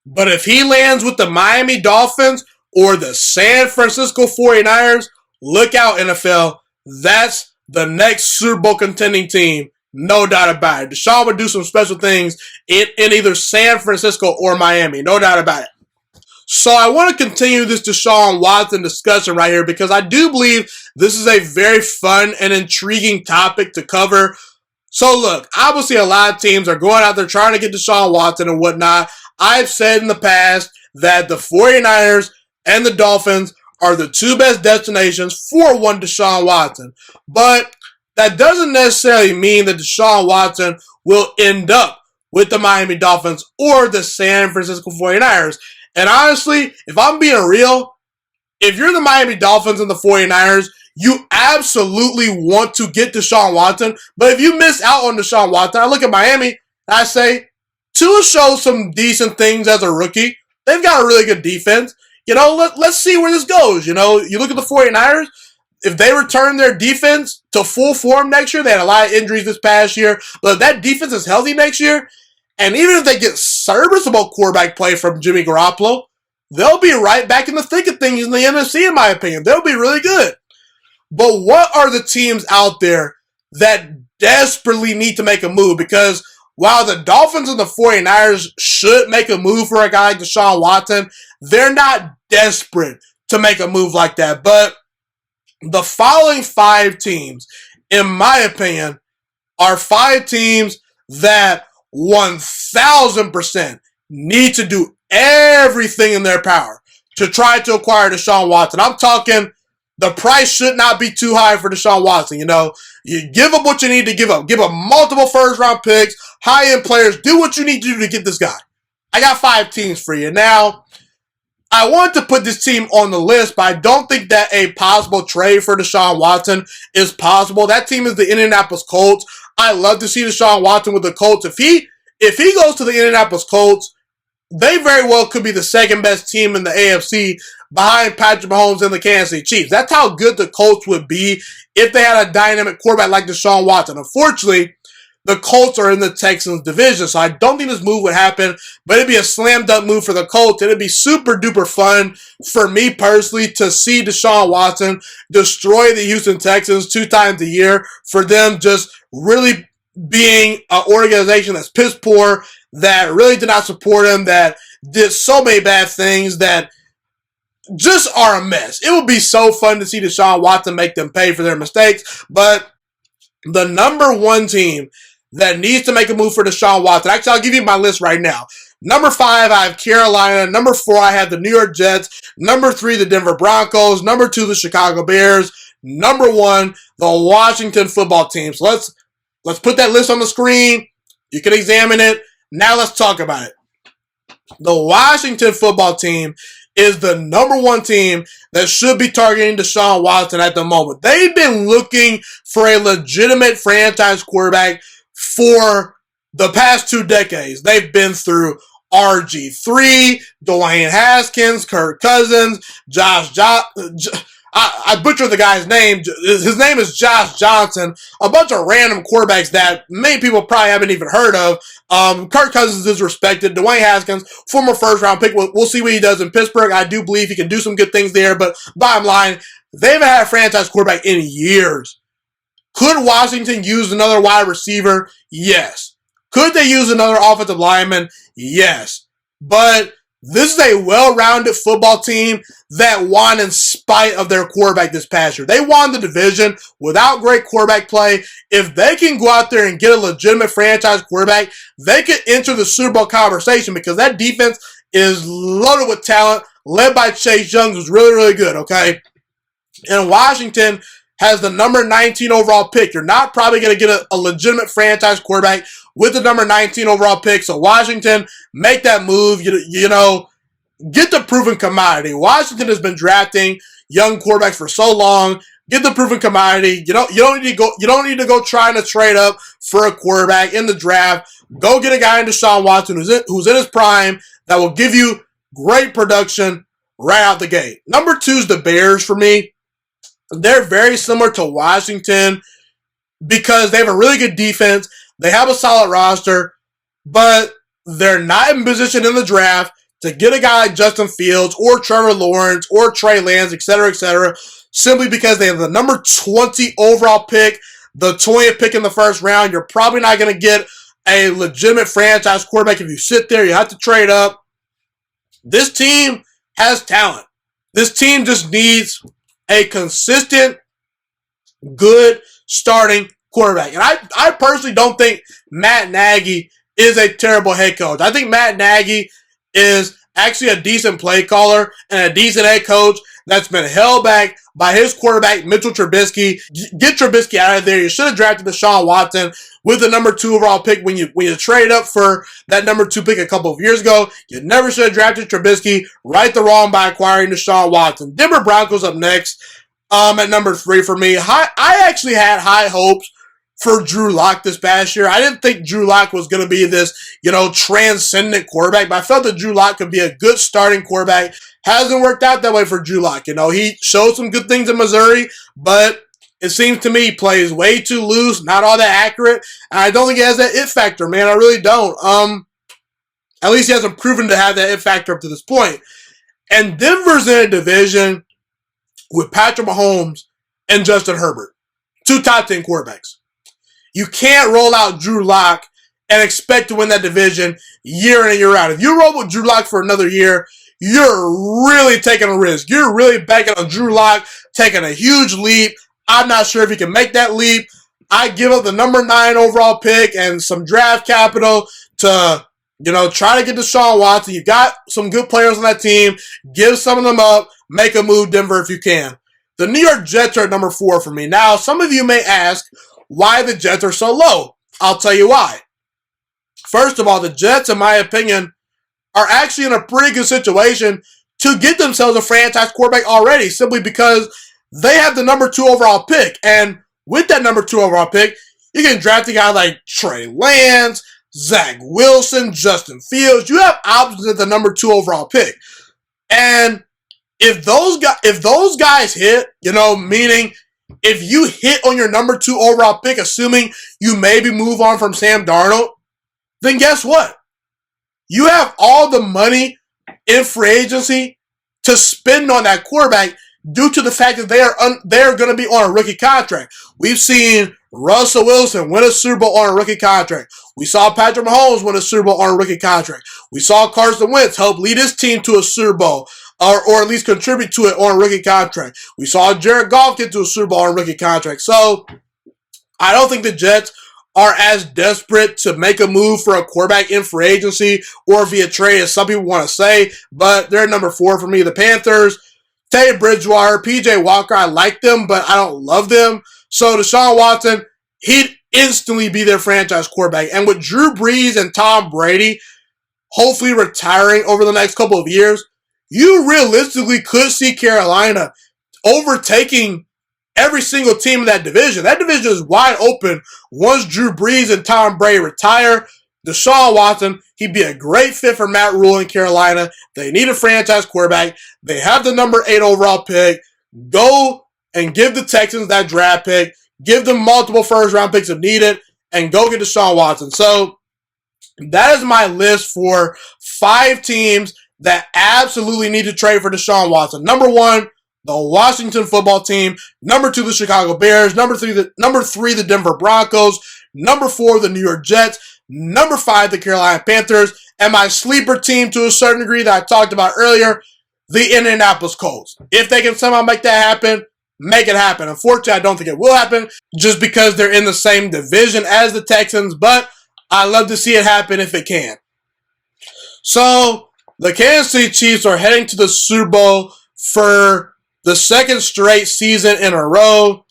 but if he lands with the Miami Dolphins or the San Francisco 49ers, look out, NFL. That's the next Super Bowl contending team. No doubt about it. Deshaun would do some special things in either San Francisco or Miami. No doubt about it. So I want to continue this Deshaun Watson discussion right here because I do believe this is a very fun and intriguing topic to cover. So look, obviously a lot of teams are going out there trying to get Deshaun Watson and whatnot. I've said in the past that the 49ers and the Dolphins are the two best destinations for one Deshaun Watson. But that doesn't necessarily mean that Deshaun Watson will end up with the Miami Dolphins or the San Francisco 49ers. And honestly, if I'm being real, if you're the Miami Dolphins and the 49ers, you absolutely want to get Deshaun Watson. But if you miss out on Deshaun Watson, I look at Miami and I say, Tua shows some decent things as a rookie. They've got a really good defense. Let's see where this goes. You look at the 49ers. If they return their defense to full form next year, they had a lot of injuries this past year, but if that defense is healthy next year, and even if they get serviceable quarterback play from Jimmy Garoppolo, they'll be right back in the thick of things in the NFC, in my opinion. They'll be really good. But what are the teams out there that desperately need to make a move? Because while the Dolphins and the 49ers should make a move for a guy like Deshaun Watson, they're not desperate to make a move like that. But the following five teams, in my opinion, are five teams that 1,000% need to do everything in their power to try to acquire Deshaun Watson. I'm talking the price should not be too high for Deshaun Watson. You give up what you need to give up. Give up multiple first-round picks, high-end players. Do what you need to do to get this guy. I got five teams for you. Now, I want to put this team on the list, but I don't think that a possible trade for Deshaun Watson is possible. That team is the Indianapolis Colts. I love to see Deshaun Watson with the Colts. If he goes to the Indianapolis Colts, they very well could be the second best team in the AFC behind Patrick Mahomes and the Kansas City Chiefs. That's how good the Colts would be if they had a dynamic quarterback like Deshaun Watson. Unfortunately, the Colts are in the Texans division, so I don't think this move would happen, but it'd be a slam dunk move for the Colts. It'd be super duper fun for me personally to see Deshaun Watson destroy the Houston Texans 2 times a year, for them just really being an organization that's piss poor, that really did not support him, that did so many bad things, that just are a mess. It would be so fun to see Deshaun Watson make them pay for their mistakes, but the number one team that needs to make a move for Deshaun Watson, actually, I'll give you my list right now. Number 5, I have Carolina. Number 4, I have the New York Jets. Number 3, the Denver Broncos. Number 2, the Chicago Bears. Number 1, the Washington football team. So let's put that list on the screen. You can examine it. Now let's talk about it. The Washington football team is the number 1 team that should be targeting Deshaun Watson at the moment. They've been looking for a legitimate franchise quarterback for the past 2 decades. They've been through RG3, Dwayne Haskins, Kirk Cousins, I butchered the guy's name. His name is Josh Johnson. A bunch of random quarterbacks that many people probably haven't even heard of. Kirk Cousins is respected. Dwayne Haskins, former first-round pick. We'll see what he does in Pittsburgh. I do believe he can do some good things there. But bottom line, they haven't had a franchise quarterback in years. Could Washington use another wide receiver? Yes. Could they use another offensive lineman? Yes. But This is a well-rounded football team that won in spite of their quarterback this past year. They won the division without great quarterback play. If they can go out there and get a legitimate franchise quarterback, they could enter the Super Bowl conversation because that defense is loaded with talent, led by Chase Young, who's really, really good, okay? And Washington has the number 19 overall pick. You're not probably going to get a legitimate franchise quarterback with the number 19 overall pick. So Washington, make that move. You know, get the proven commodity. Washington has been drafting young quarterbacks for so long. Get the proven commodity. You don't need to go trying to trade up for a quarterback in the draft. Go get a guy in Deshaun Watson who's in his prime that will give you great production right out the gate. Number 2 is the Bears for me. They're very similar to Washington because they have a really good defense. They have a solid roster, but they're not in position in the draft to get a guy like Justin Fields or Trevor Lawrence or Trey Lance, etc., simply because they have the number 20 overall pick, the 20th pick in the first round. You're probably not going to get a legitimate franchise quarterback if you sit there. You have to trade up. This team has talent. This team just needs a consistent, good starting quarterback. And I personally don't think Matt Nagy is a terrible head coach. I think Matt Nagy is actually a decent play caller and a decent head coach that's been held back by his quarterback, Mitchell Trubisky. Get Trubisky out of there. You should have drafted Deshaun Watson with the number 2 overall pick when you traded up for that number 2 pick a couple of years ago. You never should have drafted Trubisky. Right the wrong by acquiring Deshaun Watson. Denver Broncos up next at number 3 for me. I actually had high hopes for Drew Lock this past year. I didn't think Drew Lock was going to be this, transcendent quarterback, but I felt that Drew Lock could be a good starting quarterback. Hasn't worked out that way for Drew Lock. He showed some good things in Missouri, but it seems to me he plays way too loose, not all that accurate, and I don't think he has that it factor, man. I really don't. At least he hasn't proven to have that it factor up to this point. And Denver's in a division with Patrick Mahomes and Justin Herbert, 2 top 10 quarterbacks. You can't roll out Drew Lock and expect to win that division year in and year out. If you roll with Drew Lock for another year, you're really taking a risk. You're really banking on Drew Lock taking a huge leap. I'm not sure if he can make that leap. I give up the number 9 overall pick and some draft capital to, try to get Deshaun Watson. You got some good players on that team. Give some of them up. Make a move, Denver, if you can. The New York Jets are at number 4 for me. Now, some of you may ask why the Jets are so low. I'll tell you why. First of all, the Jets, in my opinion, are actually in a pretty good situation to get themselves a franchise quarterback already, simply because they have the number 2 overall pick. And with that number 2 overall pick, you can draft a guy like Trey Lance, Zach Wilson, Justin Fields. You have options at the number 2 overall pick. And if those guys hit, meaning if you hit on your number 2 overall pick, assuming you maybe move on from Sam Darnold, then guess what? You have all the money in free agency to spend on that quarterback due to the fact that they're going to be on a rookie contract. We've seen Russell Wilson win a Super Bowl on a rookie contract. We saw Patrick Mahomes win a Super Bowl on a rookie contract. We saw Carson Wentz help lead his team to a Super Bowl, or at least contribute to it on a rookie contract. We saw Jared Goff get to a Super Bowl on a rookie contract. So I don't think the Jets are as desperate to make a move for a quarterback in free agency or via trade as some people want to say, but they're number 4 for me. The Panthers, Teddy Bridgewater, PJ Walker, I like them, but I don't love them. So Deshaun Watson, he'd instantly be their franchise quarterback. And with Drew Brees and Tom Brady hopefully retiring over the next couple of years, you realistically could see Carolina overtaking every single team in that division. That division is wide open once Drew Brees and Tom Brady retire. Deshaun Watson, he'd be a great fit for Matt Rule in Carolina. They need a franchise quarterback. They have the number 8 overall pick. Go and give the Texans that draft pick. Give them multiple first-round picks if needed, and go get Deshaun Watson. So that is my list for 5 teams that absolutely need to trade for Deshaun Watson. Number 1, the Washington football team. Number 2, the Chicago Bears. Number 3, the Denver Broncos. Number 4, the New York Jets. Number 5, the Carolina Panthers. And my sleeper team to a certain degree that I talked about earlier, the Indianapolis Colts. If they can somehow make that happen, make it happen. Unfortunately, I don't think it will happen just because they're in the same division as the Texans, but I love to see it happen if it can. So, the Kansas City Chiefs are heading to the Super Bowl for the second straight season in a row.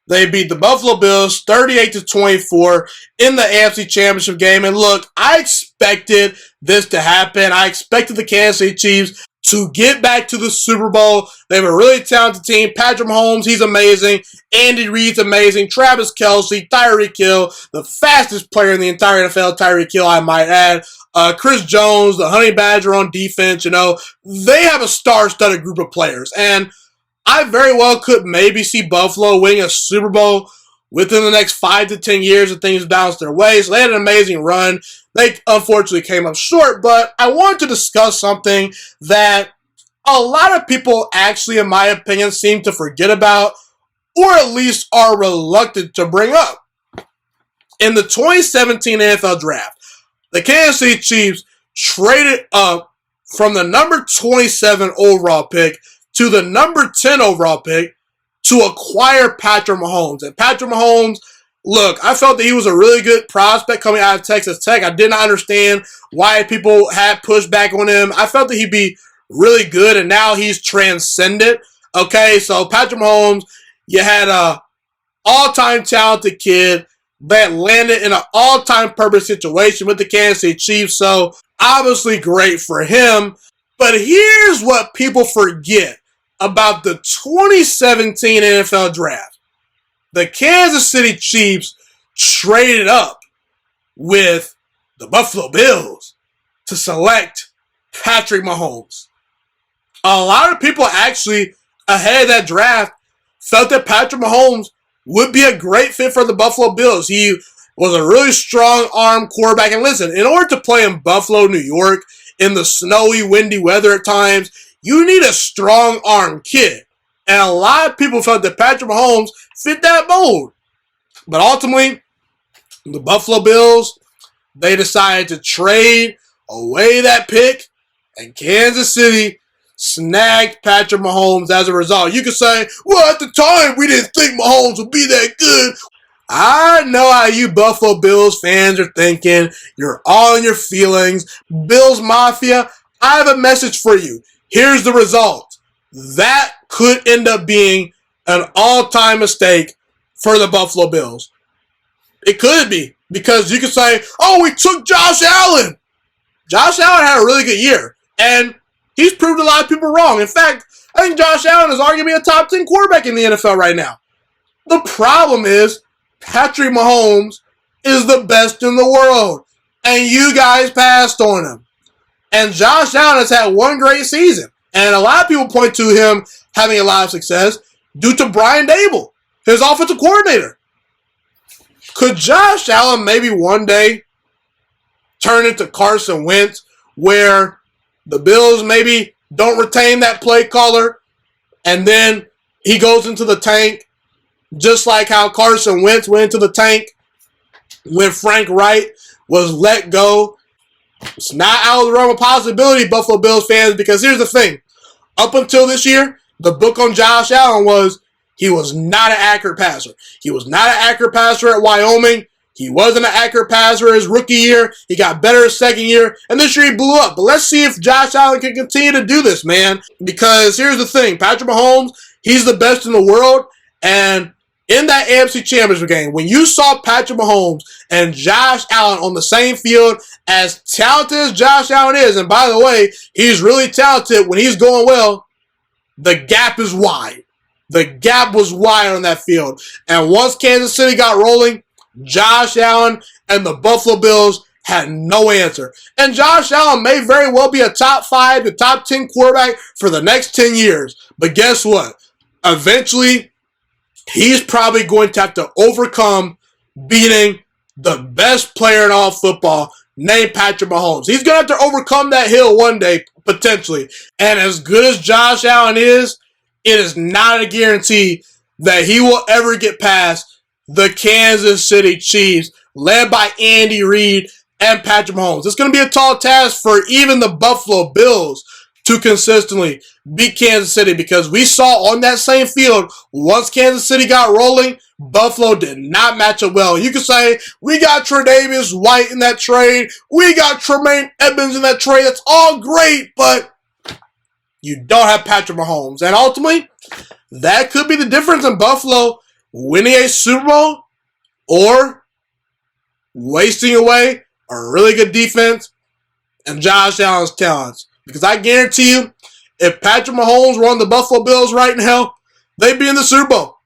They beat the Buffalo Bills 38-24 in the AFC Championship game. And look, I expected this to happen. I expected the Kansas City Chiefs to get back to the Super Bowl. They have a really talented team. Patrick Mahomes, he's amazing. Andy Reid's amazing. Travis Kelce, Tyreek Hill, the fastest player in the entire NFL, Tyreek Hill, I might add. Chris Jones, the Honey Badger on defense, they have a star-studded group of players. And I very well could maybe see Buffalo winning a Super Bowl within the next 5 to 10 years if things bounce their way. So they had an amazing run. They unfortunately came up short, but I wanted to discuss something that a lot of people actually, in my opinion, seem to forget about, or at least are reluctant to bring up. In the 2017 NFL Draft, the Kansas City Chiefs traded up from the number 27 overall pick to the number 10 overall pick to acquire Patrick Mahomes. And Patrick Mahomes, look, I felt that he was a really good prospect coming out of Texas Tech. I did not understand why people had pushback on him. I felt that he'd be really good, and now he's transcended. Okay, so Patrick Mahomes, you had a all-time talented kid that landed in an all-time perfect situation with the Kansas City Chiefs, so obviously great for him. But here's what people forget about the 2017 NFL Draft. The Kansas City Chiefs traded up with the Buffalo Bills to select Patrick Mahomes. A lot of people actually, ahead of that draft, felt that Patrick Mahomes would be a great fit for the Buffalo Bills. He was a really strong arm quarterback. And listen, in order to play in Buffalo, New York, in the snowy, windy weather at times, you need a strong arm kid. And a lot of people felt that Patrick Mahomes fit that mold. But ultimately, the Buffalo Bills, they decided to trade away that pick, and Kansas City snagged Patrick Mahomes as a result. You could say, well, at the time, we didn't think Mahomes would be that good. I know how you Buffalo Bills fans are thinking. You're all in your feelings. Bills Mafia, I have a message for you. Here's the result. That could end up being an all-time mistake for the Buffalo Bills. It could be, because you could say, oh, we took Josh Allen. Josh Allen had a really good year, and he's proved a lot of people wrong. In fact, I think Josh Allen is arguably a top 10 quarterback in the NFL right now. The problem is Patrick Mahomes is the best in the world, and you guys passed on him. And Josh Allen has had one great season, and a lot of people point to him having a lot of success due to Brian Dable, his offensive coordinator. Could Josh Allen maybe one day turn into Carson Wentz, where the Bills maybe don't retain that play caller, and then he goes into the tank, just like how Carson Wentz went into the tank when Frank Wright was let go? It's not out of the realm of possibility, Buffalo Bills fans, because here's the thing. Up until this year, the book on Josh Allen was he was not an accurate passer. He was not an accurate passer at Wyoming. He wasn't an accurate passer his rookie year. He got better his second year, and this year he blew up. But let's see if Josh Allen can continue to do this, man, because here's the thing. Patrick Mahomes, he's the best in the world, and in that AFC Championship game, when you saw Patrick Mahomes and Josh Allen on the same field, as talented as Josh Allen is, and by the way, he's really talented when he's going well, the gap is wide. The gap was wide on that field. And once Kansas City got rolling, Josh Allen and the Buffalo Bills had no answer. And Josh Allen may very well be a top 5 to top 10 quarterback for the next 10 years. But guess what? Eventually, he's probably going to have to overcome beating the best player in all football, named Patrick Mahomes. He's going to have to overcome that hill one day, potentially. And as good as Josh Allen is, it is not a guarantee that he will ever get past the Kansas City Chiefs, led by Andy Reid, and Patrick Mahomes. It's going to be a tall task for even the Buffalo Bills to consistently beat Kansas City, because we saw on that same field, once Kansas City got rolling, Buffalo did not match up well. You could say, we got Tre'Davious White in that trade, we got Tremaine Edmonds in that trade, that's all great, but you don't have Patrick Mahomes. And ultimately, that could be the difference in Buffalo winning a Super Bowl or wasting away a really good defense and Josh Allen's talents. Because I guarantee you, if Patrick Mahomes were on the Buffalo Bills right now, they'd be in the Super Bowl.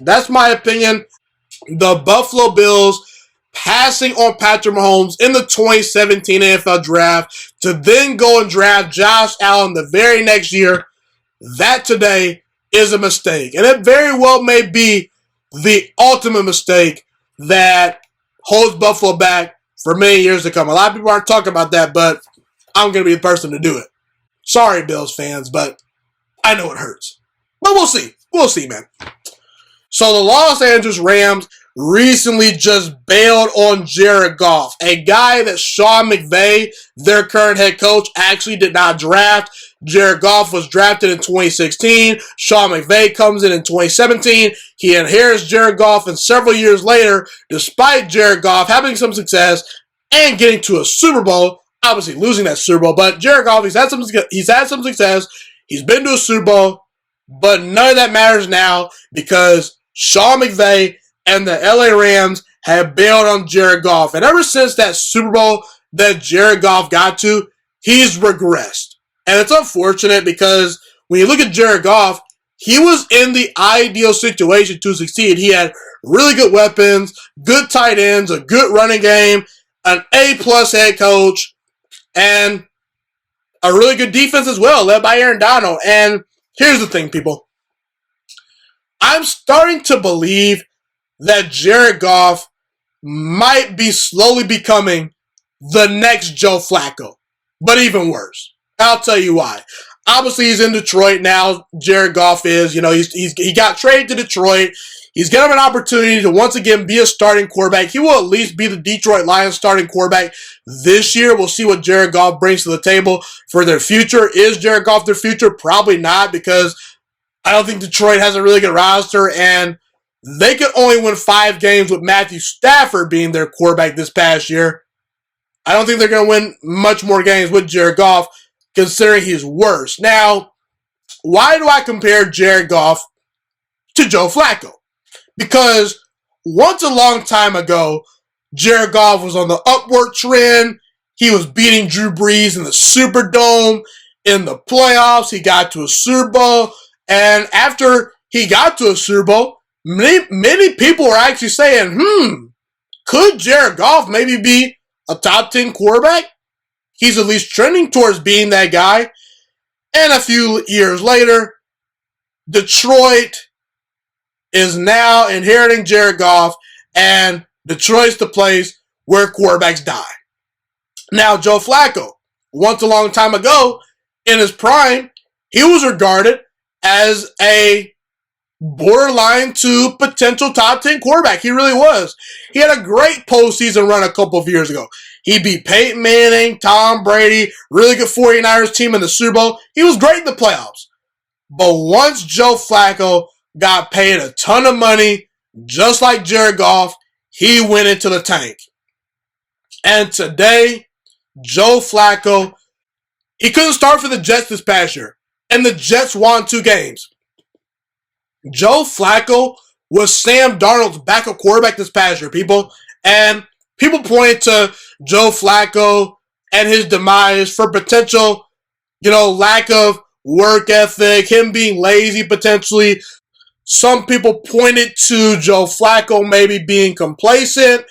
That's my opinion. The Buffalo Bills passing on Patrick Mahomes in the 2017 NFL Draft to then go and draft Josh Allen the very next year, that today is a mistake. And it very well may be the ultimate mistake that holds Buffalo back for many years to come. A lot of people aren't talking about that, but I'm going to be the person to do it. Sorry, Bills fans, but I know it hurts. But we'll see. We'll see, man. So the Los Angeles Rams recently just bailed on Jared Goff, a guy that Sean McVay, their current head coach, actually did not draft. Jared Goff was drafted in 2016. Sean McVay comes in 2017. He inherits Jared Goff, and several years later, despite Jared Goff having some success and getting to a Super Bowl, obviously losing that Super Bowl, but Jared Goff, he's had some success. He's been to a Super Bowl, but none of that matters now because Sean McVay and the LA Rams have bailed on Jared Goff. And ever since that Super Bowl that Jared Goff got to, he's regressed. And it's unfortunate because when you look at Jared Goff, he was in the ideal situation to succeed. He had really good weapons, good tight ends, a good running game, an A-plus head coach, and a really good defense as well, led by Aaron Donald. And here's the thing, people. I'm starting to believe that Jared Goff might be slowly becoming the next Joe Flacco, but even worse. I'll tell you why. Obviously, he's in Detroit now. Jared Goff is. He got traded to Detroit. He's given him an opportunity to once again be a starting quarterback. He will at least be the Detroit Lions starting quarterback this year. We'll see what Jared Goff brings to the table for their future. Is Jared Goff their future? Probably not, because I don't think Detroit has a really good roster, and they could only win 5 games with Matthew Stafford being their quarterback this past year. I don't think they're going to win much more games with Jared Goff, considering he's worse. Now, why do I compare Jared Goff to Joe Flacco? Because once a long time ago, Jared Goff was on the upward trend. He was beating Drew Brees in the Superdome. In the playoffs, he got to a Super Bowl. And after he got to a Super Bowl, many people were actually saying, could Jared Goff maybe be a top 10 quarterback? He's at least trending towards being that guy. And a few years later, Detroit is now inheriting Jared Goff, and Detroit's the place where quarterbacks die. Now, Joe Flacco, once a long time ago, in his prime, he was regarded as a borderline to potential top 10 quarterback. He really was. He had a great postseason run a couple of years ago. He beat Peyton Manning, Tom Brady, really good 49ers team in the Super Bowl. He was great in the playoffs. But once Joe Flacco got paid a ton of money, just like Jared Goff, he went into the tank. And today, Joe Flacco, he couldn't start for the Jets this past year, and the Jets won 2 games. Joe Flacco was Sam Darnold's backup quarterback this past year, people. And people pointed to Joe Flacco and his demise for potential, lack of work ethic, him being lazy potentially. Some people pointed to Joe Flacco maybe being complacent.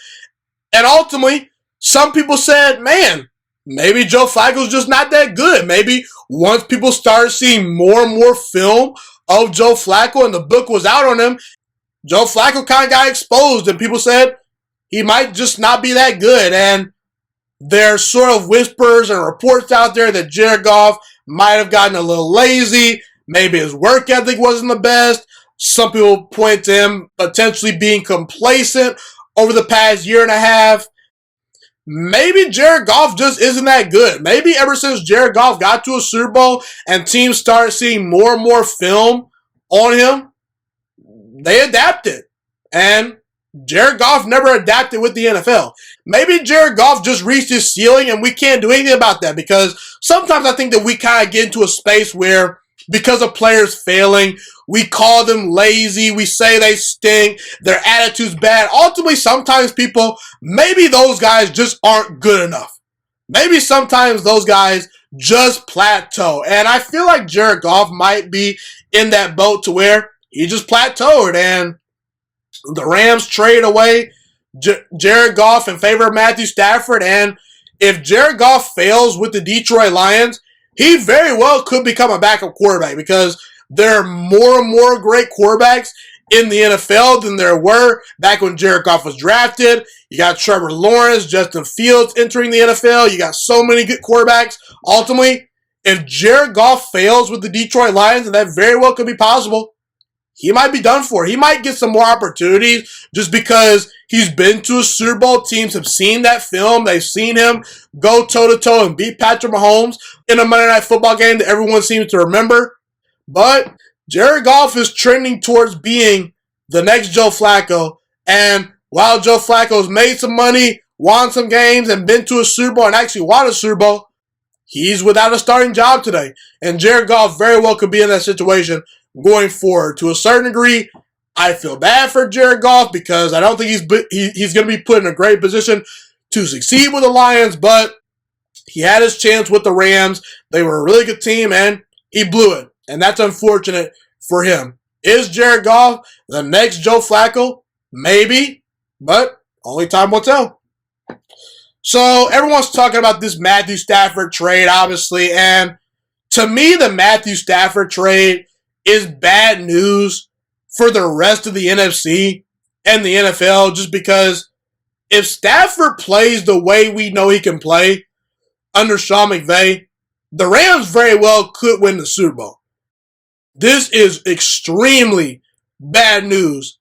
And ultimately, some people said, man, maybe Joe Flacco's just not that good. Maybe once people started seeing more and more film of Joe Flacco and the book was out on him, Joe Flacco kind of got exposed and people said he might just not be that good. And there's sort of whispers and reports out there that Jared Goff might have gotten a little lazy. Maybe his work ethic wasn't the best. Some people point to him potentially being complacent over the past year and a half. maybe Jared Goff just isn't that good. Maybe ever since Jared Goff got to a Super Bowl and teams started seeing more and more film on him, they adapted. And Jared Goff never adapted with the NFL. Maybe Jared Goff just reached his ceiling and we can't do anything about that, because sometimes I think that we kind of get into a space where, because of players failing, we call them lazy, we say they stink, their attitude's bad. Ultimately, sometimes people, maybe those guys just aren't good enough. Maybe sometimes those guys just plateau. And I feel like Jared Goff might be in that boat to where he just plateaued, and the Rams trade away Jared Goff in favor of Matthew Stafford. And if Jared Goff fails with the Detroit Lions, he very well could become a backup quarterback, because there are more and more great quarterbacks in the NFL than there were back when Jared Goff was drafted. You got Trevor Lawrence, Justin Fields entering the NFL. You got so many good quarterbacks. Ultimately, if Jared Goff fails with the Detroit Lions, and that very well could be possible, he might be done for. He might get some more opportunities just because he's been to a Super Bowl. Teams have seen that film. They've seen him go toe-to-toe and beat Patrick Mahomes in a Monday Night Football game that everyone seems to remember. But Jared Goff is trending towards being the next Joe Flacco. And while Joe Flacco's made some money, won some games, and been to a Super Bowl and actually won a Super Bowl, he's without a starting job today. And Jared Goff very well could be in that situation going forward. To a certain degree, I feel bad for Jared Goff, because I don't think he's going to be put in a great position to succeed with the Lions, but he had his chance with the Rams. They were a really good team, and he blew it. And that's unfortunate for him. Is Jared Goff the next Joe Flacco? Maybe, but only time will tell. So everyone's talking about this Matthew Stafford trade, obviously, and to me, the Matthew Stafford trade is bad news for the rest of the NFC and the NFL, just because if Stafford plays the way we know he can play under Sean McVay, the Rams very well could win the Super Bowl. This is extremely bad news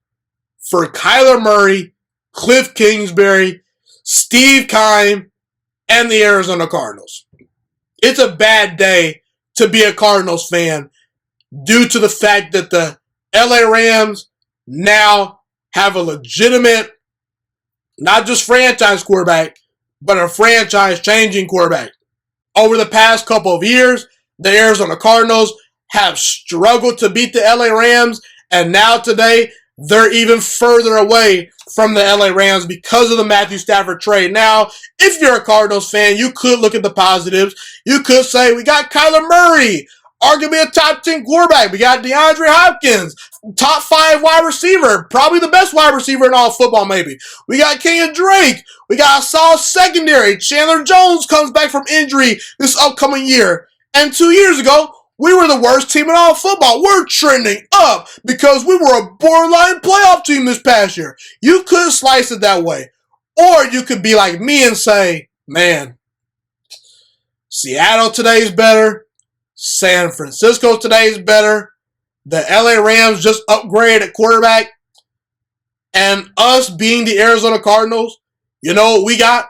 for Kyler Murray, Cliff Kingsbury, Steve Keim, and the Arizona Cardinals. It's a bad day to be a Cardinals fan, due to the fact that the LA Rams now have a legitimate, not just franchise quarterback, but a franchise-changing quarterback. Over the past couple of years, the Arizona Cardinals have struggled to beat the LA Rams, and now today, they're even further away from the LA Rams because of the Matthew Stafford trade. Now, if you're a Cardinals fan, you could look at the positives. You could say, we got Kyler Murray, arguably a top 10 quarterback. We got DeAndre Hopkins, top 5 wide receiver, probably the best wide receiver in all of football, maybe. We got Kenyon Drake. We got a solid secondary. Chandler Jones comes back from injury this upcoming year. And 2 years ago, we were the worst team in all of football. We're trending up because we were a borderline playoff team this past year. You could slice it that way. Or you could be like me and say, man, Seattle today is better. San Francisco today is better. The LA Rams just upgraded at quarterback. And us being the Arizona Cardinals, you know what we got?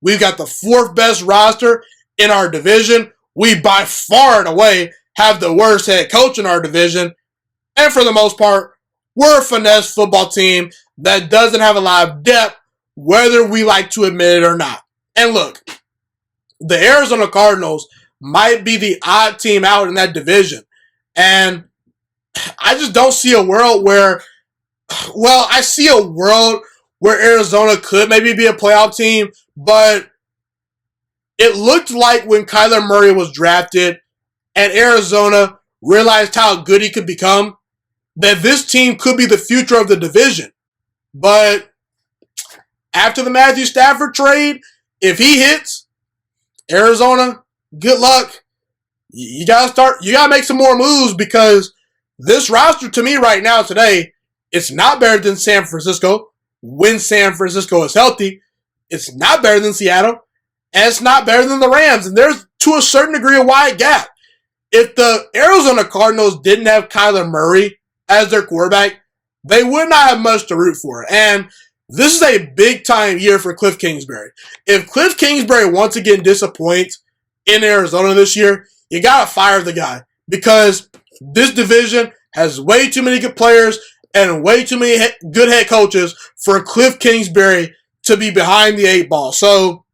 We've got the 4th best roster in our division. We by far and away have the worst head coach in our division. And for the most part, we're a finesse football team that doesn't have a lot of depth, whether we like to admit it or not. And look, the Arizona Cardinals might be the odd team out in that division. And I just don't see a world where, well, I see a world where Arizona could maybe be a playoff team, but it looked like when Kyler Murray was drafted and Arizona realized how good he could become, that this team could be the future of the division. But after the Matthew Stafford trade, if he hits, Arizona, good luck. You gotta make some more moves, because this roster to me right now today, it's not better than San Francisco when San Francisco is healthy. It's not better than Seattle. And it's not better than the Rams. And there's, to a certain degree, a wide gap. If the Arizona Cardinals didn't have Kyler Murray as their quarterback, they would not have much to root for. And This is a big-time year for Cliff Kingsbury. If Cliff Kingsbury once again disappoints in Arizona this year, you got to fire the guy because this division has way too many good players and way too many good head coaches for Cliff Kingsbury to be behind the 8 ball. So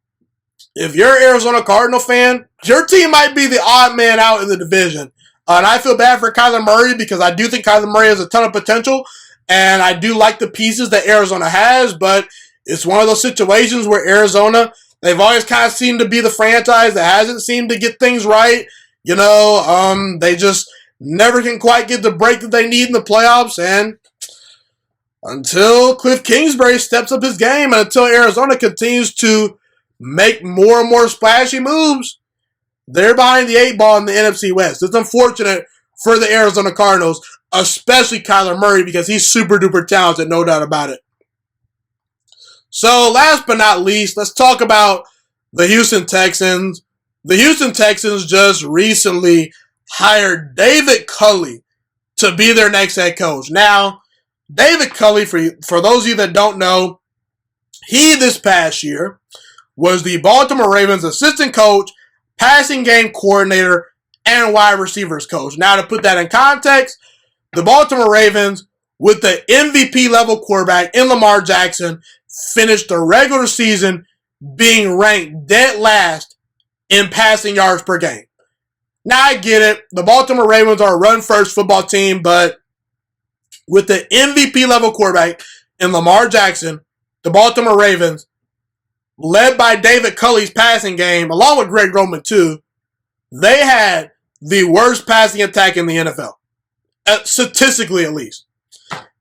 if you're an Arizona Cardinal fan, your team might be the odd man out in the division. And I feel bad for Kyler Murray because I do think Kyler Murray has a ton of potential. And I do like the pieces that Arizona has, but it's one of those situations where Arizona, they've always kind of seemed to be the franchise that hasn't seemed to get things right. They just never can quite get the break that they need in the playoffs. And until Cliff Kingsbury steps up his game and until Arizona continues to make more and more splashy moves, they're behind the 8 ball in the NFC West. It's unfortunate for the Arizona Cardinals, especially Kyler Murray, because he's super duper talented, no doubt about it. So last but not least, let's talk about the Houston Texans. The Houston Texans just recently hired David Cully to be their next head coach. Now, David Cully, for those of you that don't know, he this past year was the Baltimore Ravens assistant coach, passing game coordinator, and wide receivers coach. Now, to put that in context, the Baltimore Ravens, with the MVP level quarterback in Lamar Jackson, finished the regular season being ranked dead last in passing yards per game. Now, I get it. The Baltimore Ravens are a run-first football team, but with the MVP level quarterback in Lamar Jackson, the Baltimore Ravens, led by David Cully's passing game, along with Greg Roman too, they had the worst passing attack in the NFL. Statistically, at least.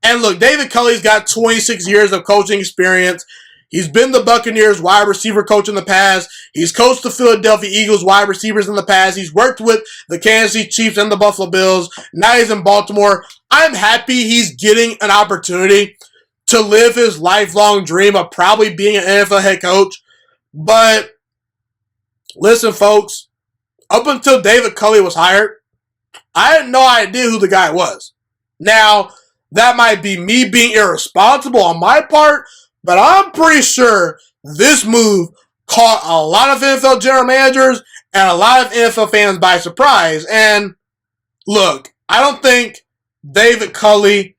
And look, David Cully's got 26 years of coaching experience. He's been the Buccaneers wide receiver coach in the past. He's coached the Philadelphia Eagles wide receivers in the past. He's worked with the Kansas City Chiefs and the Buffalo Bills. Now he's in Baltimore. I'm happy he's getting an opportunity to live his lifelong dream of probably being an NFL head coach. But listen, folks, up until David Cully was hired, I had no idea who the guy was. Now, that might be me being irresponsible on my part, but I'm pretty sure this move caught a lot of NFL general managers and a lot of NFL fans by surprise. And look, I don't think David Cully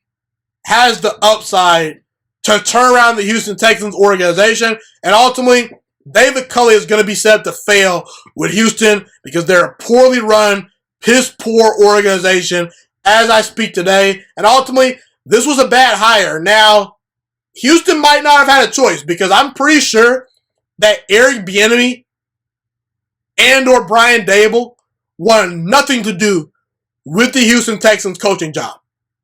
has the upside to turn around the Houston Texans organization. And ultimately, David Cully is going to be set up to fail with Houston because they're a poorly run, piss-poor organization as I speak today. And ultimately, this was a bad hire. Now, Houston might not have had a choice because I'm pretty sure that Eric Bieniemy and or Brian Daboll wanted nothing to do with the Houston Texans coaching job.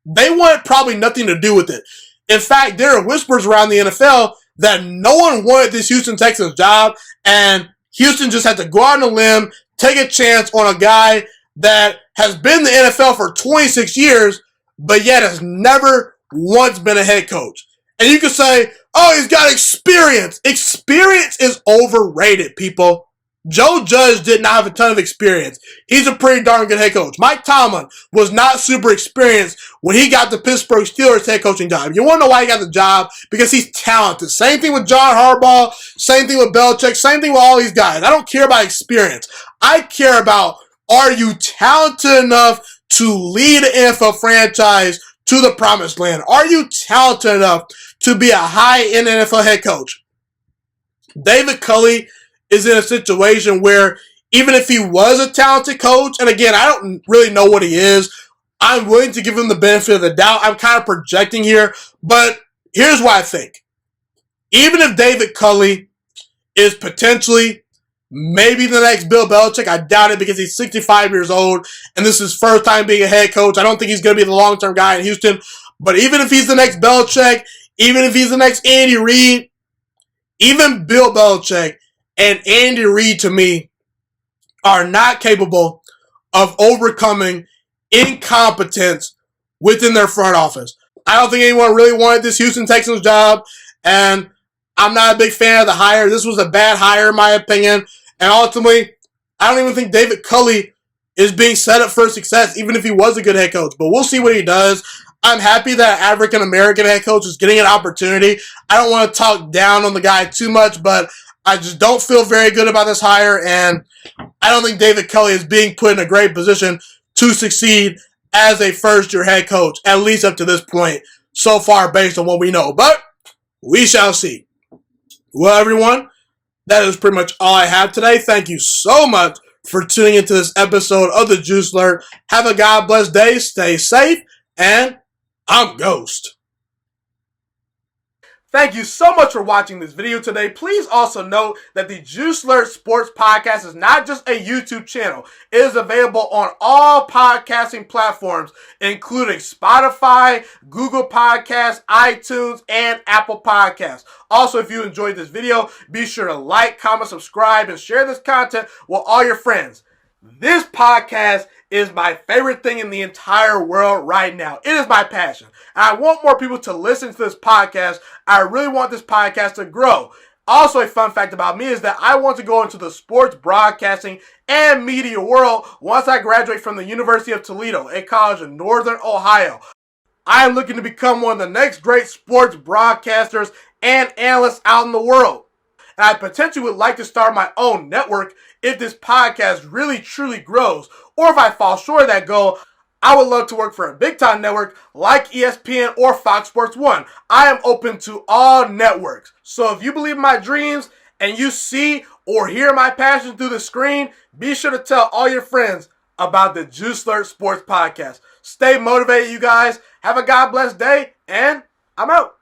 They wanted probably nothing to do with it. In fact, there are whispers around the NFL that no one wanted this Houston Texans job, and Houston just had to go out on a limb, take a chance on a guy that has been in the NFL for 26 years, but yet has never once been a head coach. And you can say, oh, he's got experience. Experience is overrated, people. Joe Judge did not have a ton of experience. He's a pretty darn good head coach. Mike Tomlin was not super experienced when he got the Pittsburgh Steelers head coaching job. You want to know why he got the job? Because he's talented. Same thing with John Harbaugh. Same thing with Belichick. Same thing with all these guys. I don't care about experience. I care about, are you talented enough to lead an NFL franchise to the promised land? Are you talented enough to be a high-end NFL head coach? David Cully is in a situation where even if he was a talented coach, and again, I don't really know what he is, I'm willing to give him the benefit of the doubt. I'm kind of projecting here, but here's what I think. Even if David Cully is potentially maybe the next Bill Belichick, I doubt it because he's 65 years old and this is his first time being a head coach. I don't think he's going to be the long-term guy in Houston, but even if he's the next Belichick, even if he's the next Andy Reid, even Bill Belichick and Andy Reid, to me, are not capable of overcoming incompetence within their front office. I don't think anyone really wanted this Houston Texans job, and I'm not a big fan of the hire. This was a bad hire, in my opinion, and ultimately, I don't even think David Cully is being set up for success, even if he was a good head coach. But we'll see what he does. I'm happy that an African-American head coach is getting an opportunity. I don't want to talk down on the guy too much, but I just don't feel very good about this hire, and I don't think David Cully is being put in a great position to succeed as a first-year head coach, at least up to this point so far based on what we know. But we shall see. Well, everyone, that is pretty much all I have today. Thank you so much for tuning into this episode of the Juice Alert. Have a God bless day. Stay safe, and I'm Ghost. Thank you so much for watching this video today. Please also note that the Juice Alert Sports Podcast is not just a YouTube channel. It is available on all podcasting platforms, including Spotify, Google Podcasts, iTunes, and Apple Podcasts. Also, if you enjoyed this video, be sure to like, comment, subscribe, and share this content with all your friends. This podcast is my favorite thing in the entire world right now. It is my passion. And I want more people to listen to this podcast. I really want this podcast to grow. Also, a fun fact about me is that I want to go into the sports broadcasting and media world once I graduate from the University of Toledo, a college in Northern Ohio. I am looking to become one of the next great sports broadcasters and analysts out in the world. And I potentially would like to start my own network if this podcast really truly grows. Or if I fall short of that goal, I would love to work for a big time network like ESPN or Fox Sports 1. I am open to all networks. So if you believe in my dreams and you see or hear my passion through the screen, be sure to tell all your friends about the Juice Alert Sports Podcast. Stay motivated, you guys. Have a God bless day, and I'm out.